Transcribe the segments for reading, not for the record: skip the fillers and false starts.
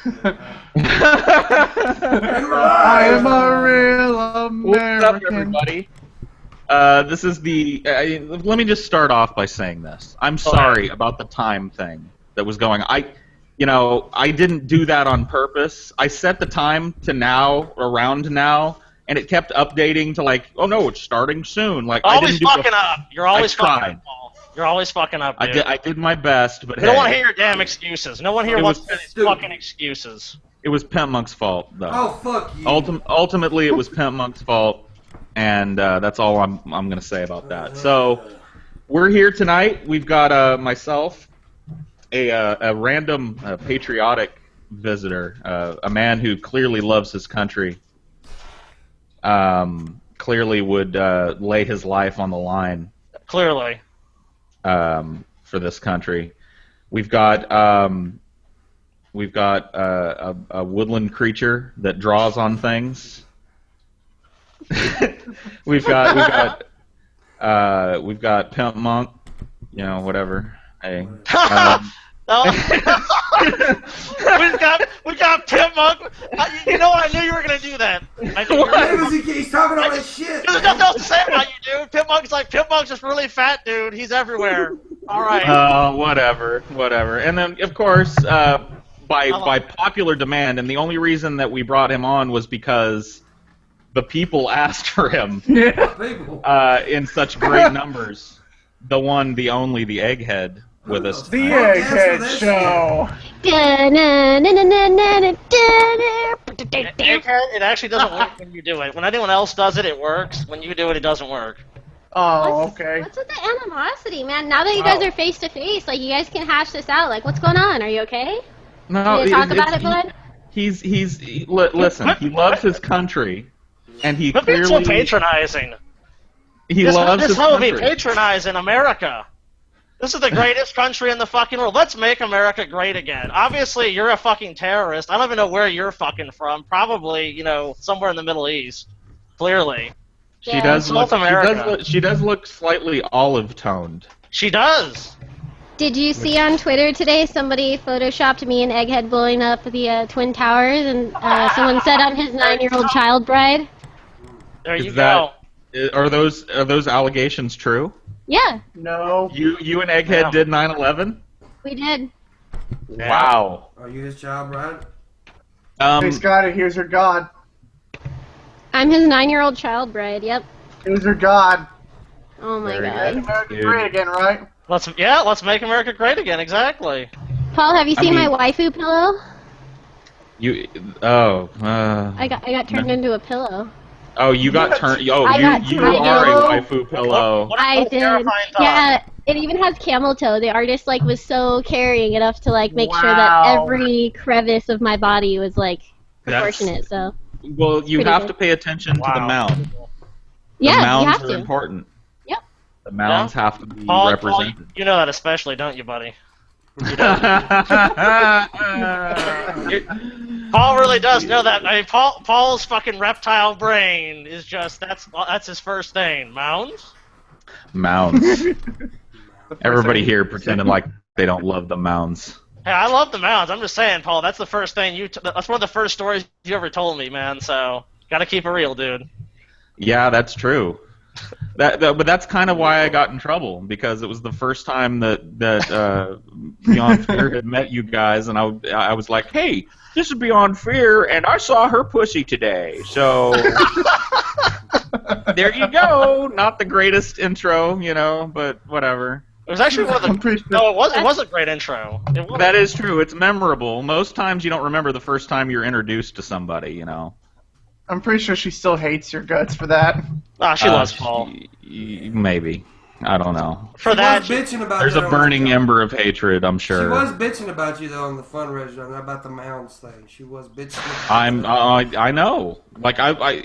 I am a real American. What's up, everybody? This is the. Let me just start off by saying this. I'm sorry about the time thing that was going. I didn't do that on purpose. I set the time to now, around now, and it kept updating to like, oh no, it's starting soon. Like always fucking up. You're always fucking up, Paul. You're always fucking up, dude. I did my best, but we don't want to hear your damn excuses. No one here wants to hear these fucking excuses. It was Pimp Monk's fault, though. Oh, fuck you. Ultimately, it was Pimp Monk's fault, and that's all I'm gonna say about that. So, we're here tonight. We've got myself, a random patriotic visitor, a man who clearly loves his country, clearly would lay his life on the line. Clearly. For this country. We've got a woodland creature that draws on things. we've got Pimp Monk, whatever. Hey. we got Pimp Monk. You know what? I knew you were gonna do that. He's talking all that shit. There's nothing else to say about you, dude. Pimp Monk's just really fat, dude. He's everywhere. All right. Whatever. And then, of course, by popular demand, and the only reason that we brought him on was because the people asked for him. In such great numbers. The one, the only, the Egghead. With us. The Egghead Show. Egghead, it actually doesn't work when you do it. When anyone else does it, it works. When you do it, it doesn't work. Oh, okay. What's with the animosity, man? Now that you guys are face to face, like you guys can hash this out. Like, what's going on? Are you okay? No, can you talk about it, bud? Listen. He loves his country, and he But clearly. But so patronizing. He loves his country. This will be patronizing America. This is the greatest country in the fucking world. Let's make America great again. Obviously, you're a fucking terrorist. I don't even know where you're fucking from. Probably, somewhere in the Middle East. Clearly. She does look slightly olive-toned. She does. Did you see on Twitter today somebody photoshopped me and Egghead blowing up the Twin Towers, and someone said I'm his 9-year-old child bride? There you go. Are those allegations true? Yeah. No. You and Egghead did 9/11? We did. Wow. Are you his child bride? Hey, Scotty, here's your god. I'm his 9-year-old child bride, yep. Here's your god. Oh my Very god. good. America great again, right? Let's make America great again, exactly. Paul, have you seen my waifu pillow? I got turned into a pillow. Oh, you got turned. Oh, you are a waifu pillow. I did. Yeah, it even has camel toe. The artist was so caring enough to make sure that every crevice of my body was proportionate. So. Well, you have to pay attention to the mound. Yeah, the mounds you have are to. important. Yep. The mounds have to be represented. Paul, you know that especially, don't you, buddy? Paul really does know that. I mean, Paul's fucking reptile brain is just that's his first thing. Mounds. Mounds. Everybody here pretending like they don't love the mounds. Hey, I love the mounds. I'm just saying, Paul. That's the first thing that's one of the first stories you ever told me, man. So gotta keep it real, dude. Yeah, that's true. But that's kind of why I got in trouble, because it was the first time that Beyond Fear had met you guys, and I was like, hey, this is Beyond Fear, and I saw her pussy today. So there you go. Not the greatest intro, but whatever. It was actually one of the. No, it was a great intro. That is true. It's memorable. Most times you don't remember the first time you're introduced to somebody, I'm pretty sure she still hates your guts for that. Ah, she loves Paul. Maybe. I don't know. For that, bitching about there's a burning ember of hatred, I'm sure. She was bitching about you though on the fundraiser, not about the mounds thing. She was bitching. I know.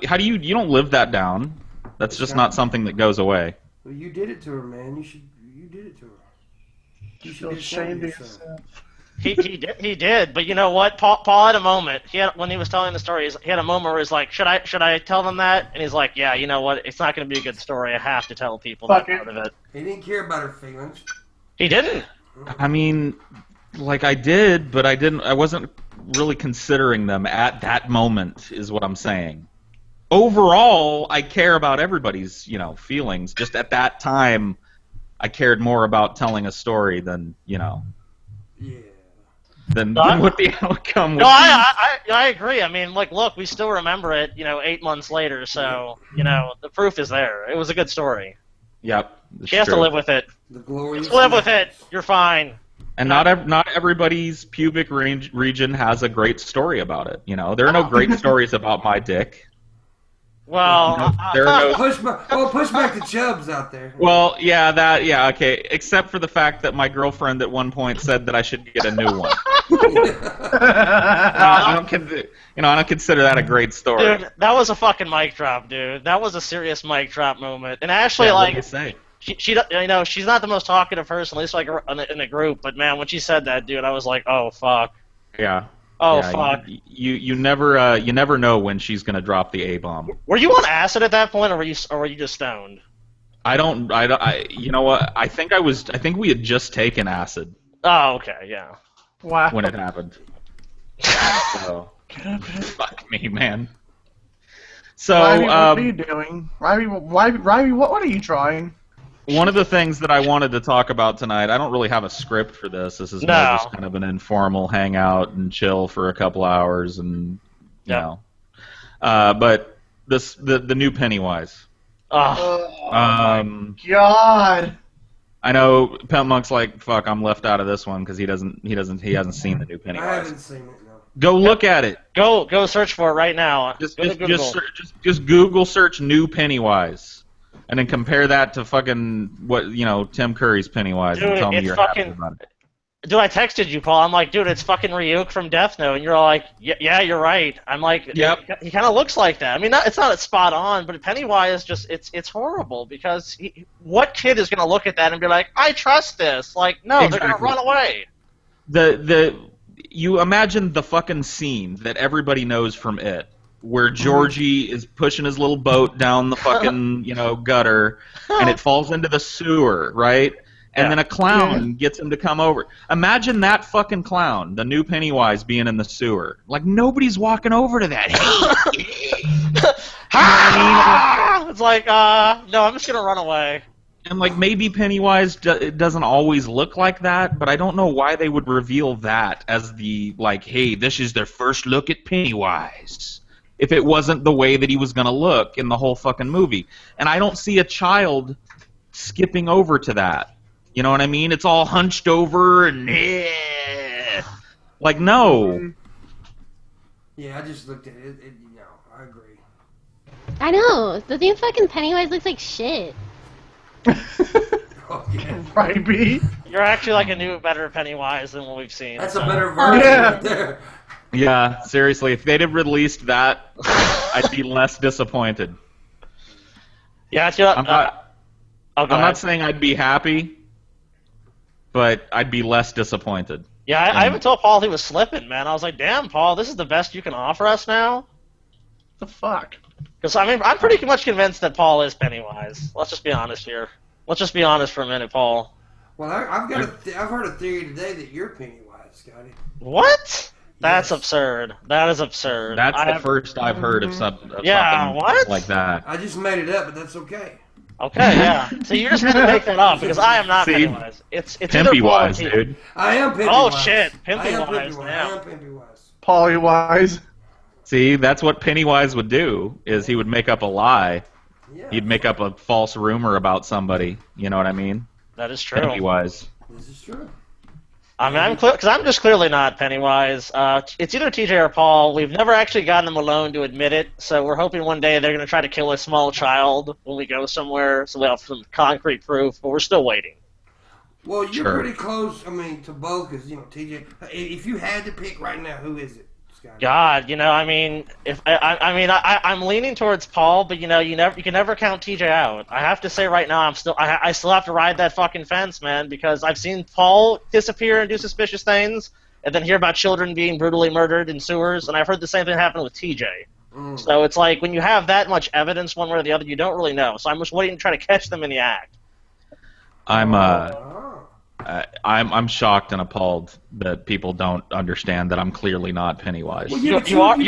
How do you don't live that down? That's just not something that goes away. Well, you did it to her, man. You did it to her. You should be ashamed of yourself. He did, but you know what? Paul had a moment. When he was telling the story, he had a moment where he's like, "Should I tell them that?" And he's like, "Yeah, you know what? It's not going to be a good story. I have to tell people that part of it." He didn't care about her feelings. He didn't. I mean, I did, but I didn't. I wasn't really considering them at that moment is what I'm saying. Overall, I care about everybody's, feelings. Just at that time, I cared more about telling a story than, than what the outcome would No, be. I agree. I mean, look, we still remember it, 8 months later, so, the proof is there. It was a good story. Yep. She has to live with it. The glorious. Just live with it. You're fine. And not everybody's pubic region has a great story about it. There are no great stories about my dick. Well, there are no. Push back the chubs out there. Well, okay. Except for the fact that my girlfriend at one point said that I should get a new one. I don't consider that a great story. Dude, that was a fucking mic drop, dude. That was a serious mic drop moment. And Ashley, What do you say? she she's not the most talkative person, at least in a group. But man, when she said that, dude, I was like, oh fuck. Yeah. Oh yeah, fuck. You never know when she's gonna drop the A-bomb. Were you on acid at that point, or were you just stoned? You know what? I think we had just taken acid. Oh, okay, yeah. Wow. When it happened. So, fuck me, man. So, Ryby, what are you doing? Ryby, what are you drawing? One of the things that I wanted to talk about tonight, I don't really have a script for this. This is more just kind of an informal hangout and chill for a couple hours, and but the new Pennywise. Oh my God. I know Pimp Monk's like, fuck, I'm left out of this one because he hasn't seen the new Pennywise. I haven't seen it. No. Go look at it. Go search for it right now. Just Google search new Pennywise, and then compare that to fucking Tim Curry's Pennywise, dude, and tell me you're happy about it. Dude, I texted you, Paul. I'm like, dude, it's fucking Ryuk from Death Note, and you're all like, yeah, you're right. I'm like, yep. He kind of looks like that. I mean, it's not spot on, but Pennywise it's horrible because what kid is gonna look at that and be like, I trust this? Like, no, exactly. They're gonna run away. You imagine the fucking scene that everybody knows from It, where Georgie is pushing his little boat down the fucking gutter, and it falls into the sewer, right? And then a clown gets him to come over. Imagine that fucking clown, the new Pennywise, being in the sewer. Like, nobody's walking over to that. It's like, no, I'm just gonna run away. And, like, maybe Pennywise doesn't always look like that, but I don't know why they would reveal that as the, like, hey, this is their first look at Pennywise, if it wasn't the way that he was going to look in the whole fucking movie. And I don't see a child skipping over to that. You know what I mean? It's all hunched over and like, no. Yeah, I just looked at it. I agree. I know. The new fucking Pennywise looks like shit. Oh, yeah. Ryby. You're actually like a new, better Pennywise than what we've seen. That's a better version right there. Yeah, seriously, if they'd have released that, I'd be less disappointed. Yeah, I'm not saying I'd be happy, but I'd be less disappointed. Yeah, I even told Paul he was slipping, man. I was like, damn, Paul, this is the best you can offer us now? The fuck? Because, I mean, I'm pretty much convinced that Paul is Pennywise. Let's just be honest here. Let's just be honest for a minute, Paul. Well, I've heard a theory today that you're Pennywise, Scotty. What? That's absurd. That is absurd. That's the first I've heard of something what? like that. I just made it up, but that's okay. Okay, yeah. So you're just gonna make that up because I am not Pennywise. It's Pimpy-wise, dude. I am Pimpy-wise. Oh shit, Pimpy-wise. I am Pimpy-wise. Polly-wise. See, that's what Pennywise would do, is he would make up a lie. Yeah. He'd make up a false rumor about somebody. You know what I mean? That is true. Pennywise. This is true. I mean, I'm just clearly not Pennywise. It's either TJ or Paul. We've never actually gotten them alone to admit it, so we're hoping one day they're going to try to kill a small child when we go somewhere, so we have some concrete proof, but we're still waiting. Well, you're pretty close, to both, because, TJ, if you had to pick right now, who is it? Scotty? God, I mean, I'm leaning towards Paul, but you can never count TJ out. I have to say right now, I still have to ride that fucking fence, man, because I've seen Paul disappear and do suspicious things, and then hear about children being brutally murdered in sewers, and I've heard the same thing happen with TJ. So it's like when you have that much evidence one way or the other, you don't really know. So I'm just waiting to try to catch them in the act. I'm I'm shocked and appalled that people don't understand that I'm clearly not Pennywise. Well, you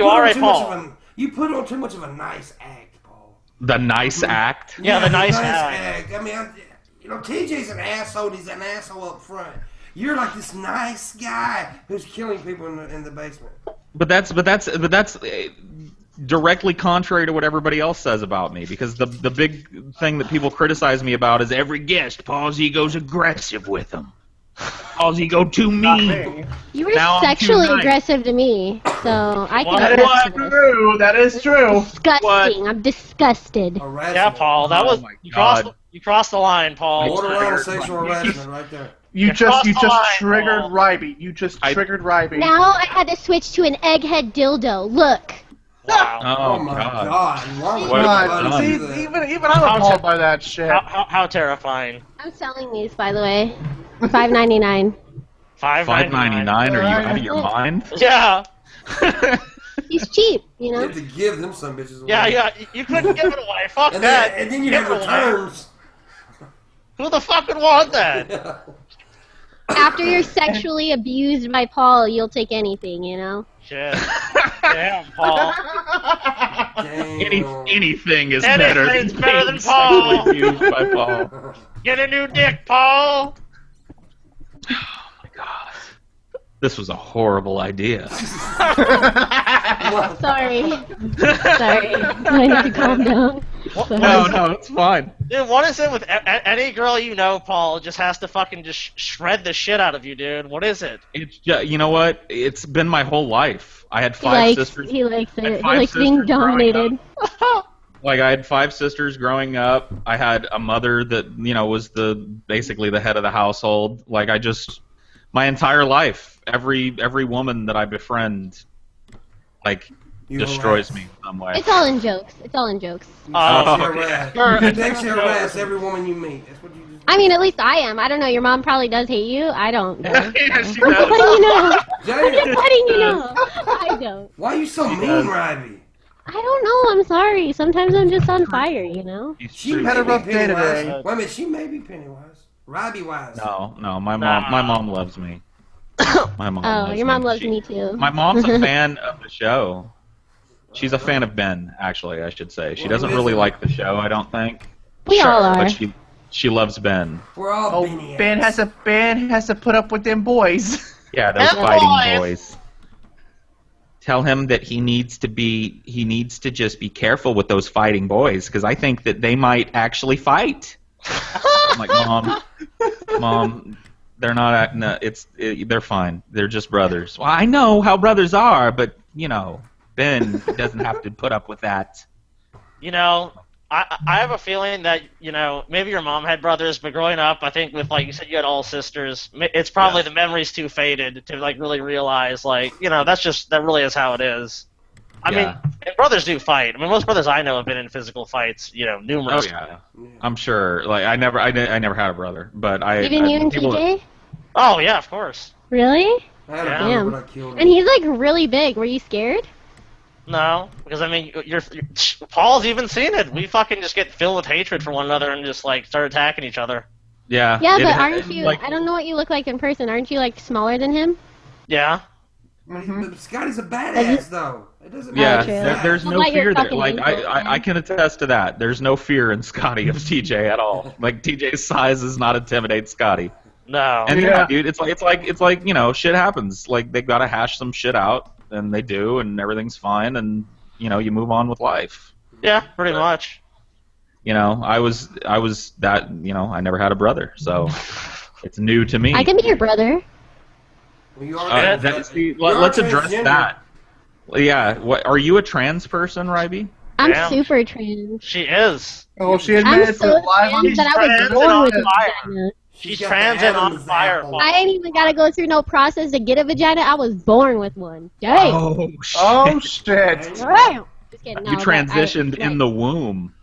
are a Paul. You put on too much of a nice act, Paul. The nice act? Yeah, the nice act. I mean, TJ's an asshole. He's an asshole up front. You're like this nice guy who's killing people in the basement. But that's directly contrary to what everybody else says about me, because the big thing that people criticize me about is every guest, Paul's ego's aggressive with them. Paul's ego too mean. You were sexually aggressive to me, so I can attest to this. True. That is true. Disgusting. I'm disgusted. Yeah, Paul, that was you crossed the line, Paul. Borderline sexual harassment right there. You just triggered Ryby. You just triggered Ryby. Now I had to switch to an egghead dildo. Look. Wow. Oh my God! God. See, even I'm appalled by that shit. How terrifying. I'm selling these, by the way. $5.99. $5.99? Are you out of your mind? Yeah. He's cheap, you know. You have to give them some bitches away. Yeah. You couldn't give it away. Fuck that. And then you have returns. Who the fuck would want that? After you're sexually abused by Paul, you'll take anything, you know. Shit. Damn, Paul. Anything is better than Paul. sexually abused by Paul. Get a new dick, Paul. Oh my God. This was a horrible idea. Sorry. I need to calm down. No, it's fine. Dude, what is it with any girl you know, Paul, just has to fucking just shred the shit out of you, dude? What is it? It's just, you know what? It's been my whole life. I had five sisters. He likes it. He likes being dominated. Like, I had 5 sisters growing up. I had a mother that, was basically the head of the household. Like, my entire life, every woman that I befriend, destroys me in some way. It's all in jokes. Thanks, you harass every woman you meet. That's what you just. I mean, at least I am. I don't know. Your mom probably does hate you. I don't know. Yeah, she I'm does. letting you know. I'm just letting you know. I don't. Why are you so mean, Ryby? I don't know. I'm sorry. Sometimes I'm just on fire, you know. She had a rough day today. Wait a minute. She may be Pennywise. Ryby wise. No. My mom loves me. My mom. Oh, your mom loves me too. My mom's a fan of the show. She's a fan of Ben, actually, I should say. She doesn't really like the show, I don't think. We all are. But she loves Ben. We're all Ben has to put up with them boys. Yeah, those fighting boys. Tell him that he needs to just be careful with those fighting boys, because I think that they might actually fight. I'm like, Mom, they're not. No, they're fine. They're just brothers. Well, I know how brothers are, but Ben doesn't have to put up with that. I have a feeling that, maybe your mom had brothers, but growing up, I think with, like you said, you had all sisters. It's probably the memory's too faded to, really realize, that really is how it is. I mean, and brothers do fight. I mean, most brothers I know have been in physical fights, numerous. Oh, yeah. I'm sure. Like, I never had a brother, but Even you and TJ? Oh, yeah, of course. Really? I had a brother, but I killed him. And he's, really big. Were you scared? No, because I mean, Paul's even seen it. We fucking just get filled with hatred for one another and just start attacking each other. Yeah. Yeah, but aren't you? I don't know what you look like in person. Aren't you smaller than him? Yeah. Mm-hmm. Scotty's a badass though. It doesn't matter. Yeah, there's no fear there. I can attest to that. There's no fear in Scotty of TJ at all. TJ's size does not intimidate Scotty. No. And dude, it's like shit happens. They've got to hash some shit out. And they do, and everything's fine, and you move on with life. Yeah, pretty much. I was that. I never had a brother, so it's new to me. I can be your brother. Let's address that. Yeah, are you a trans person, Ryby? I'm super trans. She is. Oh, she admitted to it live on that I was born with a vagina. She's trans and on fire. I ain't even gotta go through no process to get a vagina. I was born with one. Dang. Oh shit. Just kidding. No, you transitioned in the womb.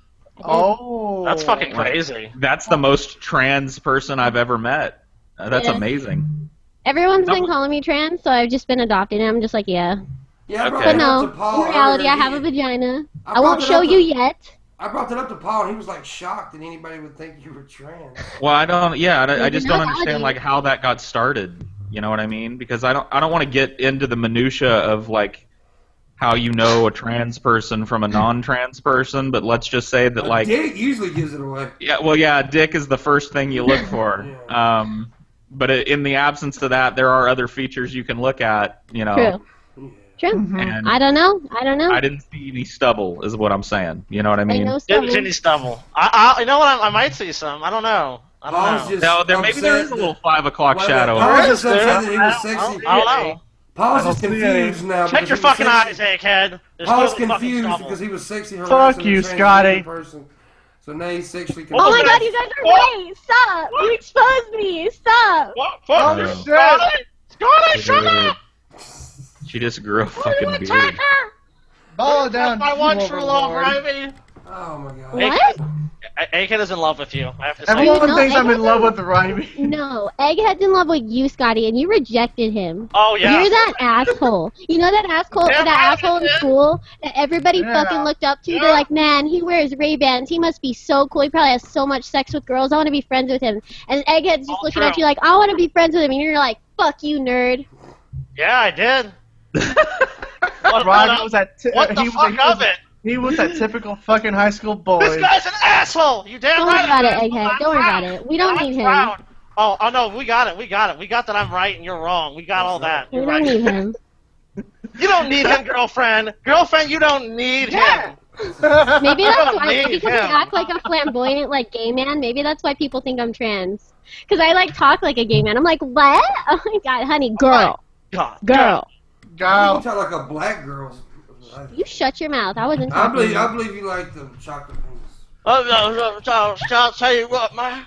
Oh. That's fucking crazy. That's the most trans person I've ever met. That's amazing. Everyone's been calling me trans, so I've just been adopting it. I'm just Yeah, but no, in reality, I have a vagina. I won't show you yet. I brought that up to Paul, and he was like shocked that anybody would think you were trans. Well, I don't. Yeah, I just don't understand Personality. like how that got started. You know what I mean? Because I don't want to get into the minutia of like how you know a trans person from a non-trans person, but let's just say that like Dick usually gives it away. yeah, well, yeah, dick is the first thing you look for. Yeah. But in the absence of that, there are other features you can look at. You know. True. True. And I don't know. I don't know. I didn't see any stubble, is what I'm saying. You know what I mean? know Didn't stubble. any stubble. You know what? I might see some. I don't know. I don't Paul's know. just No, maybe there is a little 5 o'clock shadow. Paul's just There is, upset dude. that he was sexy. I don't know. Paul's I don't just see confused now. Check because your he was fucking sexy. eyes, egghead. There's Paul's clearly fucking confused stubble. because he was sexy Fuck harassing you, a transgender Scotty. person. So now he's sexually confused. Oh my god, you guys are right! Stop! You exposed me! Stop! What? Oh, Fuck you, Scotty! Scotty, shut up! She just grew a You fucking beard. attacker! Follow down. My one you true love, overlord. Ivy. Oh my god. What? Egghead is in love with you. I have to say. Everyone No, thinks I'm in Egghead's love with Rhyme. No, Egghead's in love with you, Scotty, and you rejected him. Oh yeah. You're that asshole. You know that asshole, Yeah, that asshole in yeah. school that everybody Yeah. fucking looked up to? Yeah. They're like, man, he wears Ray-Bans. He must be so cool. He probably has so much sex with girls. I want to be friends with him. And Egghead's just All looking true. at you like, I want to be friends with him. And you're like, fuck you, nerd. Yeah, I did. What, Rhyme was that. what the fuck of it? He was that typical fucking high school boy. This guy's an asshole. You damn Don't right. worry about it, I'm Egghead. proud. Don't worry about it. We don't I'm need him. proud. Oh no, we got it. We got it. We got that I'm right and you're wrong. We got all that. We You're don't right. need him. You don't need him, girlfriend. Girlfriend, you don't need him. Maybe that's why, Need because I him. act like a flamboyant, like, gay man. Maybe that's why people think I'm trans. Because I, like, talk like a gay man. I'm like, what? Oh my god, honey, girl. God. Girl. You Go. talk like a black girl. You shut your mouth. I wasn't I talking. believe you like the chocolate penis. Oh, I'll tell you what, man.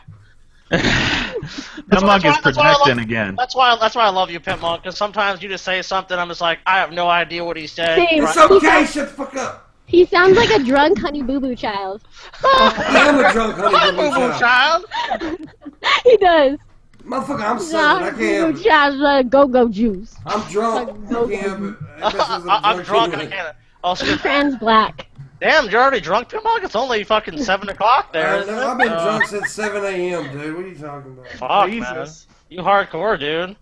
The mug is that's why I projecting love- again. That's why I love you, Pimp Monk, because sometimes you just say something, I'm just like, I have no idea what he said. Same. It's okay, shut the fuck up. He sounds like a drunk Honey Boo Boo child. I'm a drunk honey boo boo child. Child. He does. Motherfucker, I'm Southern. I Boo can't Boo help it. child, go-go juice. I'm drunk. I can't help it. I guess it's a I'm drunk, I anyway. can't. Oh, shit. Trans black. Damn, you're already drunk, Pimp Monk? It's only fucking 7 o'clock there, isn't it? I've been drunk since 7 a.m., dude. What are you talking about? Fuck, Jesus. man. You hardcore, dude.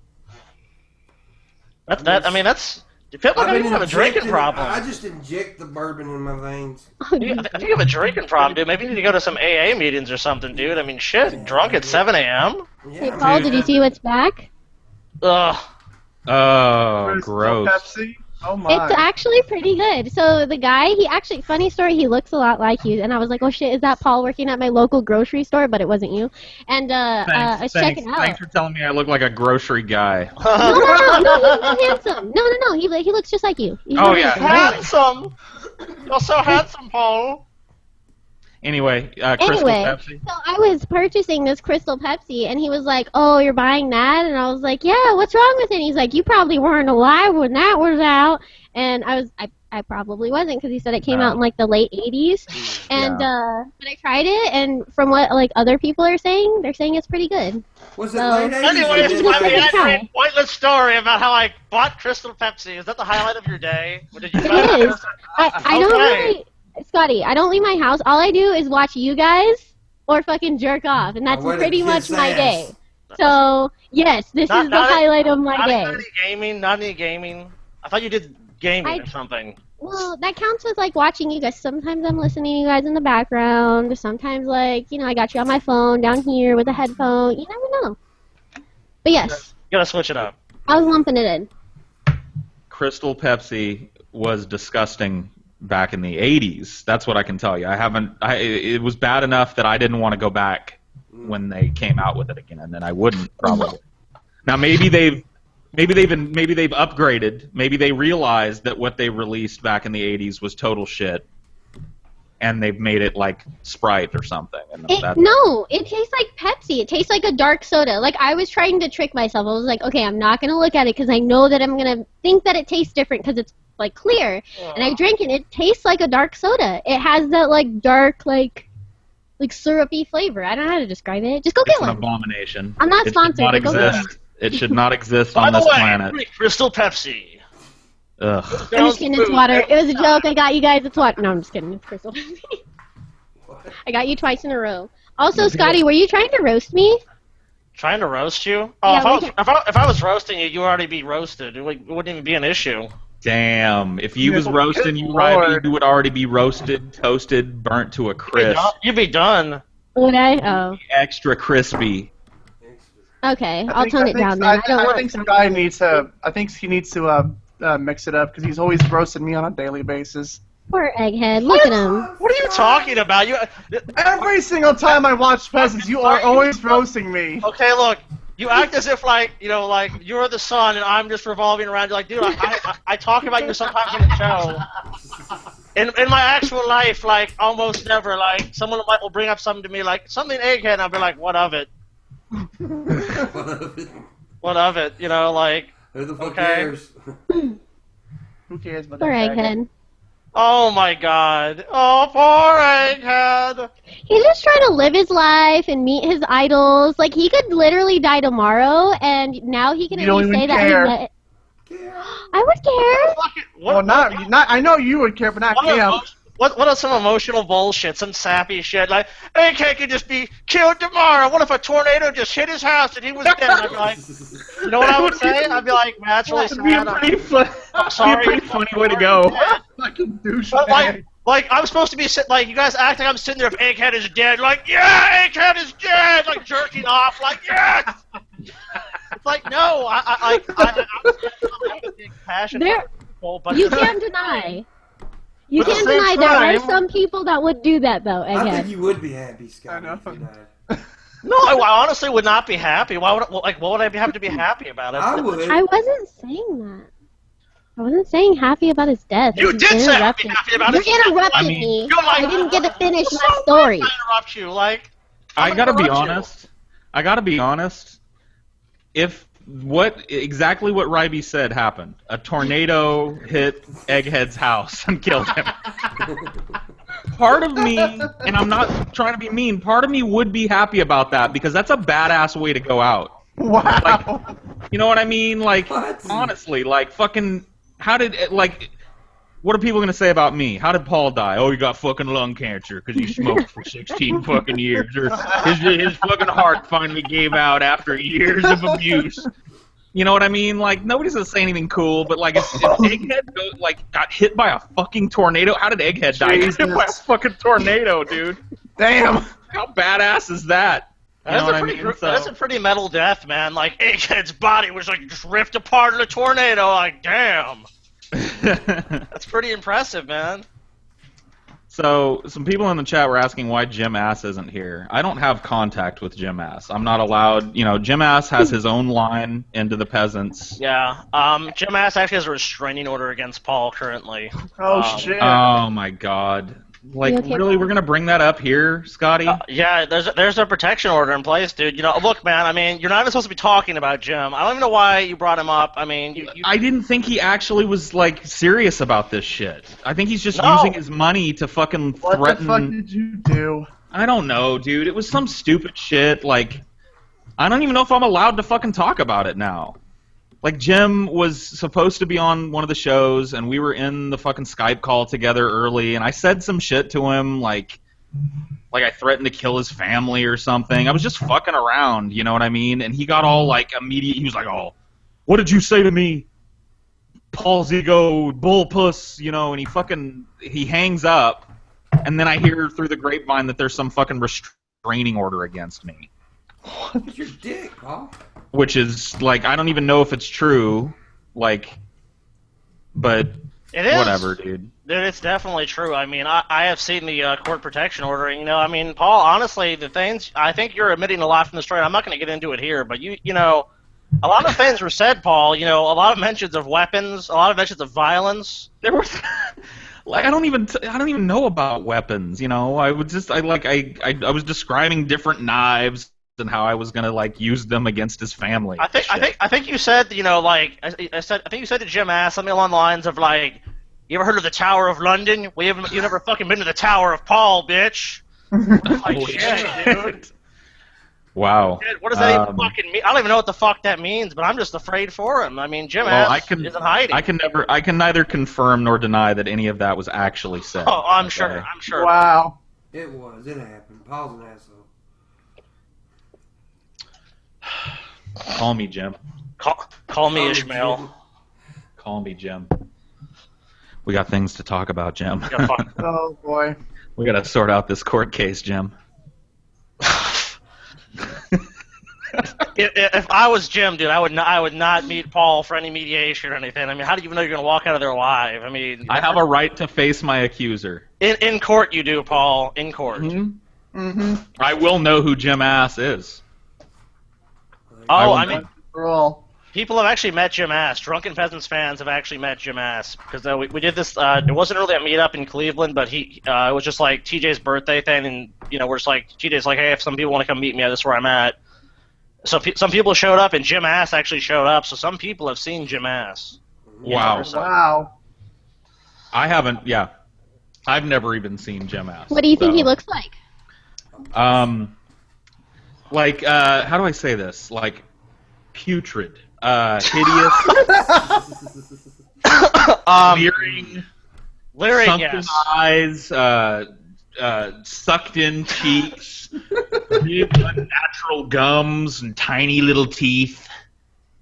I mean, that's... Pimp Monk, I've you been have a drinking injecting- problem. I just inject the bourbon in my veins. I think you have a drinking problem, dude. Maybe you need to go to some AA meetings or something, dude. I mean, shit, drunk at 7 a.m.? Hey, Yeah. Paul, did you see what's back? Ugh. Oh, Crystal gross. Pepsi. Oh my. It's actually pretty good. So the guy, he actually, funny story, he looks a lot like you. And I was like, oh shit, is that Paul working at my local grocery store? But it wasn't you. And I was checking out. Thanks for telling me I look like a grocery guy. No, he's so handsome. No, he looks just like you. He's Oh, really yeah. handsome. Handsome! You're so handsome, Paul. Anyway, Crystal Anyway, Pepsi. so I was purchasing this Crystal Pepsi, and he was like, "Oh, you're buying that?" And I was like, "Yeah, what's wrong with it?" And he's like, "You probably weren't alive when that was out." And I probably wasn't, because he said it came out in like the late '80s. And but I tried it, and from what like other people are saying, they're saying it's pretty good. Was it So- late 80s? Anyways, Just let like me a ask you cow. a pointless story about how I bought Crystal Pepsi. Is that the highlight of your day? Or did you It is. I don't Okay. really, Scotty. I don't leave my house. All I do is watch you guys or fucking jerk off, and that's Wait a pretty much kid's my ass. day. So yes, this Not- is the not- highlight of my Not day. any gaming, not any gaming. I thought you did gaming I- or something. Well, that counts as like watching you guys. Sometimes I'm listening to you guys in the background. Sometimes like, you know, I got you on my phone down here with a headphone. You never know. But yes, You gotta switch it up. I was lumping it in. Crystal Pepsi was disgusting back in the 80s. That's what I can tell you. It was bad enough that I didn't want to go back when they came out with it again, and I wouldn't probably. Now maybe they've upgraded. Maybe they realized that what they released back in the 80s was total shit, and they've made it like Sprite or something. And No, it tastes like Pepsi. It tastes like a dark soda. Like, I was trying to trick myself. I was like, okay, I'm not going to look at it because I know that I'm going to think that it tastes different because it's, like, clear. And I drank it. It tastes like a dark soda. It has that, like, dark, like syrupy flavor. I don't know how to describe it. Just go it's get an one. abomination. I'm not It should sponsored, not but go get exist. It should not exist By on the this way, planet. drink Crystal Pepsi. Ugh. I'm just kidding. It's water. It was a joke. I got you guys. It's water. No, I'm just kidding. It's Crystal Pepsi. I got you twice in a row. Also, Scotty, were you trying to roast me? Trying to roast you? Oh, Yeah, if I was roasting you, you'd already be roasted. It wouldn't even be an issue. Damn. If you was roasting you, Lord. Ryby, you would already be roasted, toasted, burnt to a crisp. You'd be done. Would I? Oh. Extra crispy. Okay, I'll tone it down then. I think Scotty needs to. I think he needs to mix it up because he's always roasting me on a daily basis. Poor egghead. Look at him. What are you talking about? Every single time I watch Peasants, you are always roasting me. Okay, look. You act as if like you're the sun and I'm just revolving around. You're like, dude, I talk about you sometimes in the show. In my actual life, like almost never. Like someone will bring up something to me, like something egghead, and I'll be like, what of it? What of it? You know, like. Who the fuck cares? Who cares about Poor that? egghead. Oh my God! Oh, poor egghead. He's just trying to live his life and meet his idols. Like, he could literally die tomorrow, and now he can You at don't least even say that care. he met... I would care. Well, not. I know you would care, but not him. What are some emotional bullshit, some sappy shit, like, AK could just be killed tomorrow, what if a tornado just hit his house and he was dead? I'd be like, you know what I would say? I'd be like, man, that's really sad. I'm sorry. Be a pretty funny way to go. Fucking douche. But like, I'm supposed to be like, you guys act like I'm sitting there if Egghead is dead, like, yeah, Egghead is dead, like jerking off, like, yes! It's like, no, I'm a big passion for people, but You can't deny. You But at can't the deny same there are time- some people that would do that, though, I think egghead. you would be happy, Scott. I know. If you died. no, I honestly would not be happy. Why would what would I have to be happy about it? I would. I wasn't saying that. I wasn't saying happy about his death. You did say I'd be happy about You it. interrupted I mean- me. You're like, I didn't get to finish my story. I interrupt you, like. I gotta be interrupt you. honest. I gotta be honest. If exactly what Ryby said happened, a tornado hit Egghead's house and killed him. Part of me, and I'm not trying to be mean, part of me would be happy about that because that's a badass way to go out. Wow. Like, you know what I mean? Like, What? honestly, like, fucking, how did, like, what are people gonna say about me? How did Paul die? Oh, he got fucking lung cancer because he smoked for 16 fucking years. Or his fucking heart finally gave out after years of abuse. You know what I mean? Like, nobody's gonna say anything cool, but like, if Egghead got hit by a fucking tornado, how did Egghead die? He got hit by a fucking tornado, dude. Damn. How badass is that? You know what I mean? That's a pretty metal death, man. Like, Egghead's body was like just ripped apart in a tornado. Like, damn. That's pretty impressive, man. So, some people in the chat were asking why Jim Ass isn't here. I don't have contact with Jim Ass. I'm not allowed, Jim Ass has his own line into the Peasants. Yeah. Jim Ass actually has a restraining order against Paul currently. Oh shit. Oh my god. Like, You okay, really, Paul? we're gonna bring that up here, Scotty? Yeah, there's a protection order in place, dude. You know, look, man. I mean, you're not even supposed to be talking about Jim. I don't even know why you brought him up. I mean, you I didn't think he actually was, like, serious about this shit. I think he's just No. using his money to fucking What threaten... the fuck did you do? I don't know, dude. It was some stupid shit. Like, I don't even know if I'm allowed to fucking talk about it now. Like, Jim was supposed to be on one of the shows, and we were in the fucking Skype call together early, and I said some shit to him, like I threatened to kill his family or something. I was just fucking around, you know what I mean? And he got all, like, immediate. He was like, oh, what did you say to me? Paul's ego, bull puss, and he hangs up, and then I hear through the grapevine that there's some fucking restraining order against me. Your dick, Paul. Which is, like, I don't even know if it's true, like, but it is. whatever, dude. Dude, it's definitely true. I mean, I have seen the court protection order. I mean, Paul, honestly, the things, I think you're admitting a lot from the story. I'm not going to get into it here, but you know, a lot of things were said, Paul. A lot of mentions of weapons, a lot of mentions of violence. There were, like, I don't even know about weapons, I was describing different knives and how I was gonna, like, use them against his family. I think you said, like, I think you said to Jim Ass something along the lines of, like, you ever heard of the Tower of London? You never fucking been to the Tower of Paul, bitch. Like, Holy shit, dude. Wow. Dude, what does that even fucking mean? I don't even know what the fuck that means, but I'm just afraid for him. I mean, Jim Ass isn't hiding. I can neither confirm nor deny that any of that was actually said. Oh, I'm okay? sure. I'm sure. Wow. It was. It happened. Paul's an asshole. Call me Jim. Call me Ishmael. Call me Jim. We got things to talk about, Jim. Yeah, fuck. Oh boy. We got to sort out this court case, Jim. If I was Jim, dude, I would not meet Paul for any mediation or anything. I mean, how do you even know you're going to walk out of there alive? I mean, I have a right to face my accuser. in court you do, Paul. In court. Mm-hmm. Mm-hmm. I will know who Jim Ass is. Oh, will I mean, For all. people have actually met Jim Ass. Drunken Peasants fans have actually met Jim Ass because we did this. It wasn't really a meetup in Cleveland, but it was just like TJ's birthday thing, and we're just like TJ's like, hey, if some people want to come meet me, this is where I'm at. So some people showed up, and Jim Ass actually showed up. So some people have seen Jim Ass. Wow. Wow. I haven't. Yeah, I've never even seen Jim Ass. What do you think he looks like? Like how do I say this? Like putrid, hideous, leering, sunken yes. eyes, sucked in cheeks, big unnatural gums and tiny little teeth.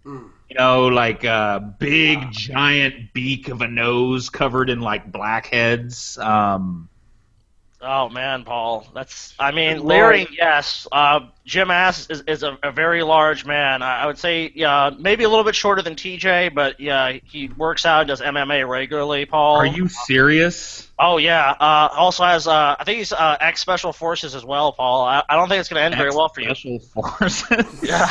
You know, like a big giant beak of a nose covered in like blackheads. Oh man, Paul, leering, yes. Jim Ass is a very large man. I would say, maybe a little bit shorter than TJ, but yeah, he works out and does MMA regularly, Paul. Are you serious? Oh yeah. Also has, I think he's ex Special Forces as well, Paul. I don't think it's going to end very well for you. Special Forces. Yeah.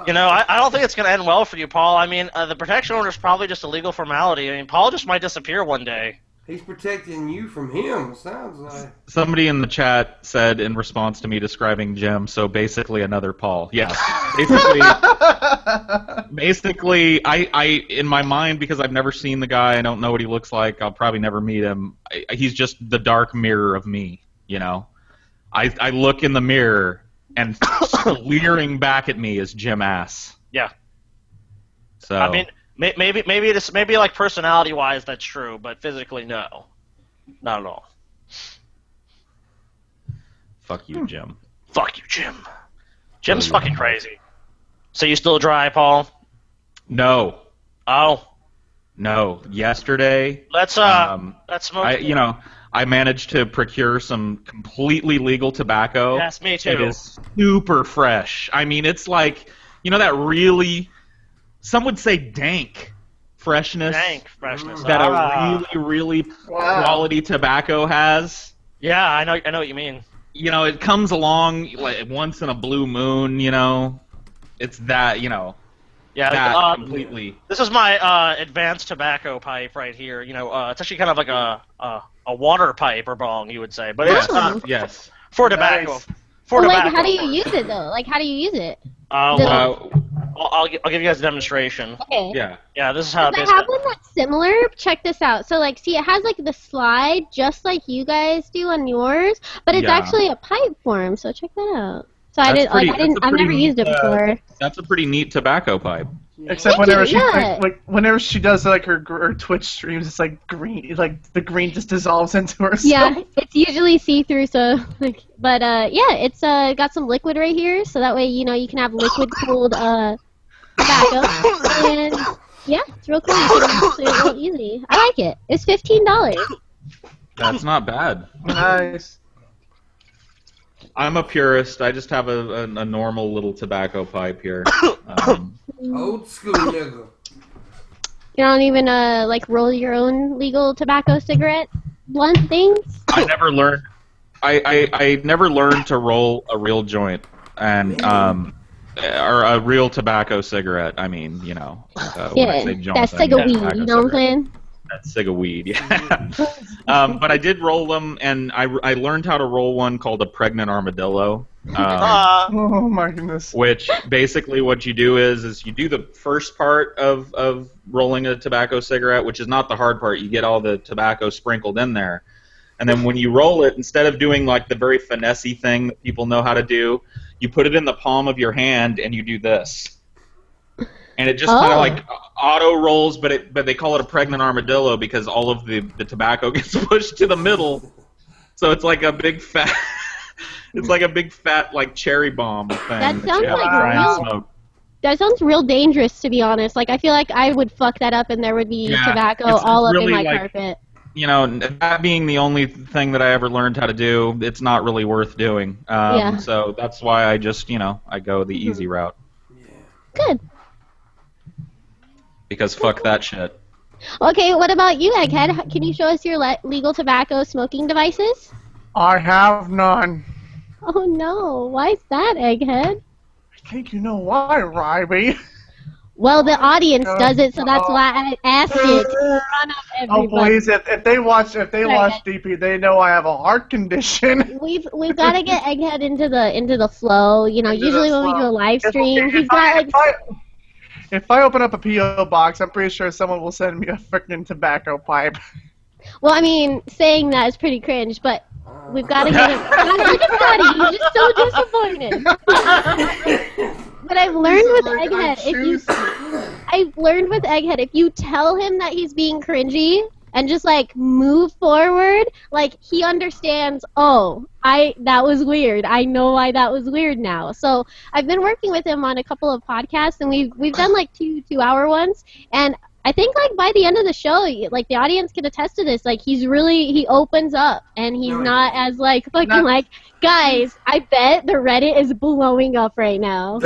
I don't think it's going to end well for you, Paul. I mean, the protection order is probably just a legal formality. I mean, Paul just might disappear one day. He's protecting you from him, sounds like. Somebody in the chat said in response to me describing Jim, so basically another Paul. Yes. Basically, I in my mind, because I've never seen the guy, I don't know what he looks like, I'll probably never meet him. He's just the dark mirror of me, I look in the mirror, and leering back at me is Jim Ass. Yeah. So I mean, maybe like personality-wise that's true, but physically no, not at all. Fuck you, Jim. Fuck you, Jim. Jim's fucking crazy. So you still dry, Paul? No. Oh. No. Yesterday. Let's smoke. I managed to procure some completely legal tobacco. Yes, me too. It is super fresh. I mean, it's like, that really, some would say dank freshness. Dank freshness. That a really, really quality tobacco has. Yeah, I know what you mean. It comes along like once in a blue moon, It's that, Yeah, that completely. This is my advanced tobacco pipe right here. It's actually kind of like a water pipe or bong, you would say, but it's yes. For tobacco. Nice. For tobacco. Like, how do you use it though? Like, how do you use it? I'll give you guys a demonstration. Okay. Yeah. Yeah, this is how it I basically. have one that's similar. Check this out. So, see, it has the slide just like you guys do on yours, but it's actually a pipe form. So check that out. So I've never used it before. That's a pretty neat tobacco pipe. Except whenever whenever she does her Twitch streams, it's like green, the green just dissolves into herself. Yeah, it's usually see-through. So, it's got some liquid right here, so that way you can have liquid cooled tobacco, and yeah, it's real cool. You can actually real easy. I like it. It's $15. That's not bad. Nice. I'm a purist. I just have a normal little tobacco pipe here. Old school nigga. You don't even roll your own legal tobacco cigarette blunt things? I never learned. I never learned to roll a real joint and or a real tobacco cigarette. I mean, when I say joint, that's like a weed. You know what I'm saying? That's cig of weed, yeah. But I did roll them, and I learned how to roll one called a pregnant armadillo. Oh my goodness. Which basically what you do is you do the first part of rolling a tobacco cigarette, which is not the hard part. You get all the tobacco sprinkled in there. And then when you roll it, instead of doing the very finessey thing that people know how to do, you put it in the palm of your hand and you do this. And it just kind of auto rolls, but they call it a pregnant armadillo because all of the tobacco gets pushed to the middle. So it's like a big fat. It's like a big fat like cherry bomb thing. That you sounds have to like try and real. smoke. That sounds real dangerous, to be honest. Like, I feel like I would fuck that up and there would be tobacco it's all up in really my like- carpet. You know, that being the only thing that I ever learned how to do, it's not really worth doing. Yeah. So that's why I just, I go the easy route. Good. Because fuck that shit. Okay, what about you, Egghead? Can you show us your legal tobacco smoking devices? I have none. Oh no, why is that, Egghead? I think you know why, Ryby. Well, the audience does it, so that's why I asked it. Run up Oh everybody. please! If they watch DP, they know I have a heart condition. We've got to get Egghead into the flow. You know, Into the usually when we flow. do a live stream, If he's got like. if I open up a PO box, I'm pretty sure someone will send me a freaking tobacco pipe. Well, I mean, saying that is pretty cringe, but we've got to get him. Look at Scotty, he's just so disappointed. But I've learned with Egghead, if you tell him that he's being cringy and just like move forward, like he understands. Oh, that was weird. I know why that was weird now. So I've been working with him on a couple of podcasts, and we've done like two-hour ones, and I think like by the end of the show, like the audience can attest to this. Like he opens up, and he's not as like fucking like, guys. I bet the Reddit is blowing up right now.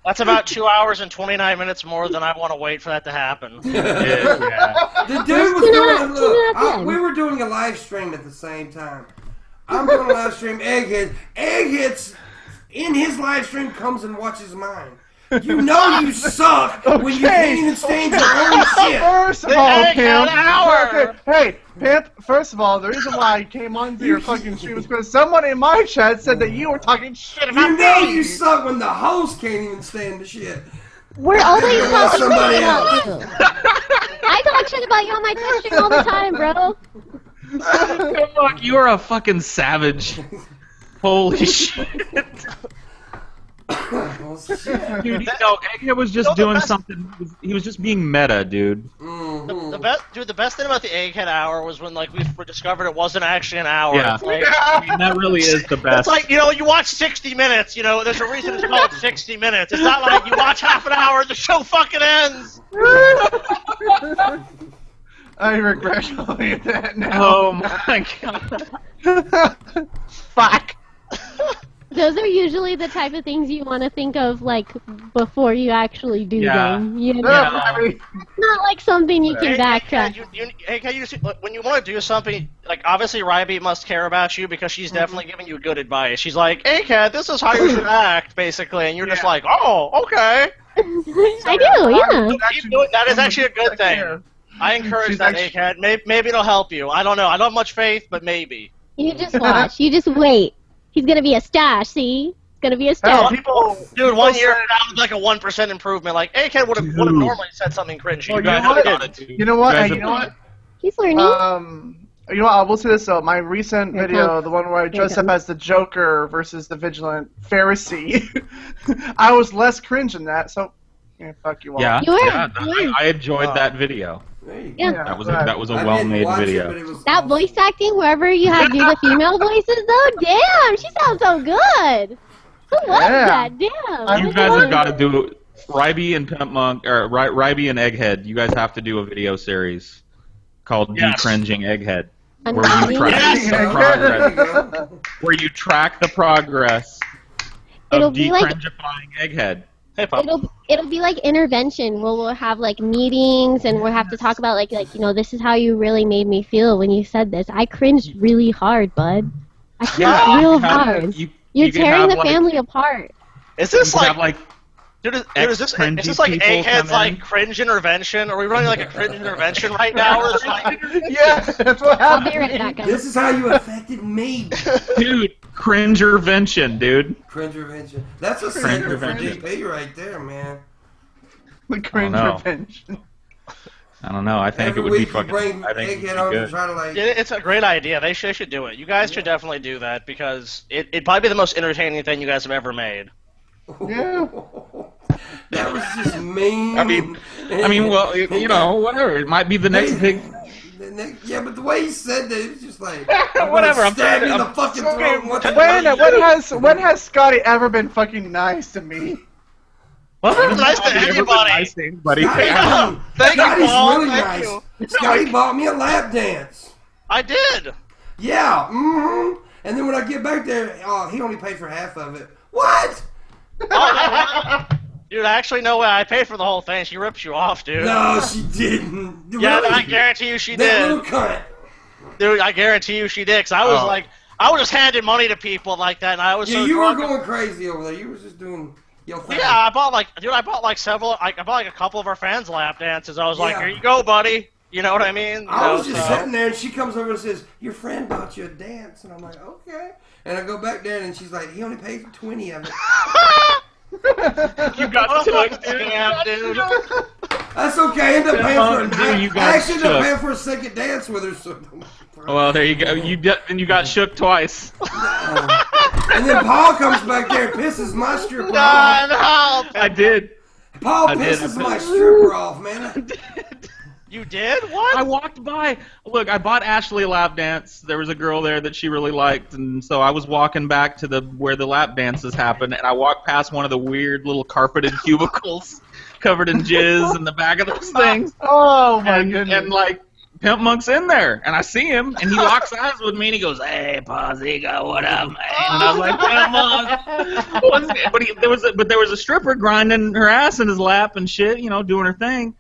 That's about 2 hours and 29 minutes more than I want to wait for that to happen. The dude was doing we were doing a live stream at the same time. I'm doing a live stream. Egghead's in his live stream comes and watches mine. You know you suck when you can't even stand your own shit. First of all, Pimp. hour. Hey, Pimp. First of all, the reason why I came onto your fucking stream is because someone in my chat said that you were talking shit about You know me. you suck when the host can't even stand the shit. We're always talking somebody shit about you. I talk shit about you on my Twitch stream all the time, bro. Fuck, you are a fucking savage. Holy shit. Dude, Egghead was just doing something. He was just being meta, dude. The best thing about the Egghead hour was when like we discovered it wasn't actually an hour. Yeah. It's like, I mean, that really is the best. it's like, you watch 60 minutes, there's a reason it's called 60 minutes. It's not like you watch half an hour and the show fucking ends. I regret telling you that now. Oh my god. Fuck. Those are usually the type of things you want to think of, like, before you actually do them. You know? Not like something you can backtrack. When you want to do something, like, obviously Ryby must care about you because she's definitely giving you good advice. She's like, hey, Kat, this is how you should act, basically, and you're just like, oh, okay. I do, yeah. Keep doing, that is actually a good thing. I encourage that, Kat. Maybe it'll help you. I don't know. I don't have much faith, but maybe. You just watch. You just wait. He's gonna be a star, see? He's gonna be a star. Dude, 1 year, that was like a 1% improvement. Like, Egghead would have normally said something cringy. You know what? You know what? He's learning. You know what? I will say this though. My recent video, the one where I dressed up as the Joker versus the Vigilant Pharisee, I was less cringe than that. So, fuck you all. Yeah, I enjoyed that video. Yeah. That was a well-made video. That voice acting, wherever you have do the female voices, though, damn, she sounds so good. Who was that? Damn. You guys have got to do Ryby and Pimp Monk, or Ryby and Egghead. You guys have to do a video series called Decringing Egghead, where you track the progress of decringifying Egghead. Hey, Pop. It'll be like intervention where we'll have like meetings and we'll have to talk about like this is how you really made me feel when you said this. I cringed really hard, bud. I cringed real hard. You're tearing the family apart. Is this like like dude, is this like Egghead's like cringe intervention? Are we running like a cringe intervention right now? Or is it like... Yeah, that's what happened. I'll be right back, guys. This is how you affected me. Dude, cringervention, dude. Cringervention. That's a segment for DP right there, man. The cringervention. I don't know. I think it would be fucking. I think it would be good. Try to, like... It's a great idea. They should do it. You guys should definitely do that because it'd probably be the most entertaining thing you guys have ever made. Yeah. That was just mean. I mean, well, whatever. It might be the next big. Yeah, but the way he said that, it was just like whatever. I'm stab trying you in to. the fucking Okay, throat. when has Scotty ever been fucking nice to me? Well, He was nice to anybody. Nice to anybody. Scotty, Thank you, Scotty's Paul. really Thank nice. you. Scotty bought me a lap dance. I did. Yeah, And then when I get back there, he only paid for half of it. What? Oh, no. Dude, actually, no way. I paid for the whole thing. She rips you off, dude. No, she didn't. Yeah, Really? I guarantee you she That did. little cunt. Dude, I guarantee you she did. Because I was I was just handing money to people like that, and I was Yeah, so you were drunk. going crazy over there. You were just doing your thing. Yeah, I bought like a couple of our fans' lap dances. I was like, here you go, buddy. You know what I mean? I was just sitting there, and she comes over and says, "Your friend bought you a dance," and I'm like, "Okay." And I go back there, and she's like, "He only paid for 20 of it." You got fucking to scam, dude. That's okay. I ended up paying for Dude, you got I actually ended up shook. paying for a second dance with her. So Well, there you go. You got shook twice. and then Paul comes back there and pisses my stripper God, off. help. I did. Paul I did. pisses my stripper off, man. You did? What? I walked by. Look, I bought Ashley a lap dance. There was a girl there that she really liked, and so I was walking back to where the lap dances happen, and I walked past one of the weird little carpeted cubicles covered in jizz in the back of those things. Oh my goodness! And like Pimp Monk's in there, and I see him, and he locks eyes with me, and he goes, "Hey, Paziga, what up, man?" And I was like, "Pimp Monk." But there was a stripper grinding her ass in his lap and shit, doing her thing.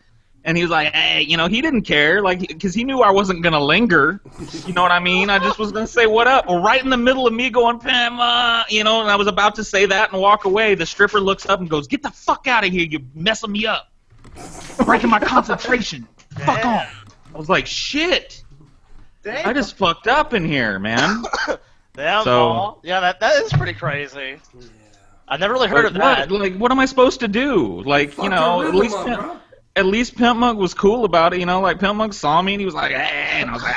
And he was like, "Hey," he didn't care, because he knew I wasn't gonna linger. You know what I mean? I just was gonna say, "What up?" Well, right in the middle of me going, "Pimp," and I was about to say that and walk away. The stripper looks up and goes, "Get the fuck out of here! You're messing me up, breaking my concentration. Fuck off." I was like, "Shit." Damn. I just fucked up in here, man. Damn, So- Paul. Yeah, that is pretty crazy. I never really heard of that. What am I supposed to do? Fuck your rhythm up, bro. At least Pimp Monk was cool about it, like Pimp Monk saw me and he was like, "Hey," and I was like,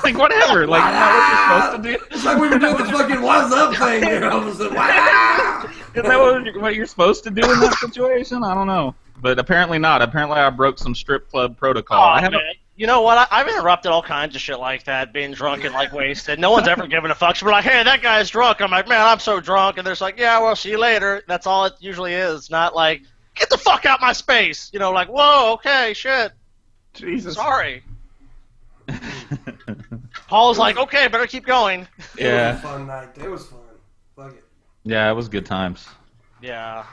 like whatever, like isn't that what you're supposed to do? It's like we were doing the fucking what's up thing there. All of a sudden, wow. Is that what you're supposed to do in that situation? I don't know, but apparently not. Apparently I broke some strip club protocol. I haven't. Man. You know what? I've interrupted all kinds of shit like that, being drunk and like wasted. No one's ever given a fuck. So we're like, "Hey, that guy's drunk." I'm like, "Man, I'm so drunk," and they're just like, "Yeah, well, see you later." That's all it usually is. Not like, "Get the fuck out my space." Like, "Whoa, okay, shit, Jesus. sorry." Paul's like, "Okay, better keep going." It Yeah. was a fun night. It was fun. Fuck it. Yeah, it was good times. Yeah.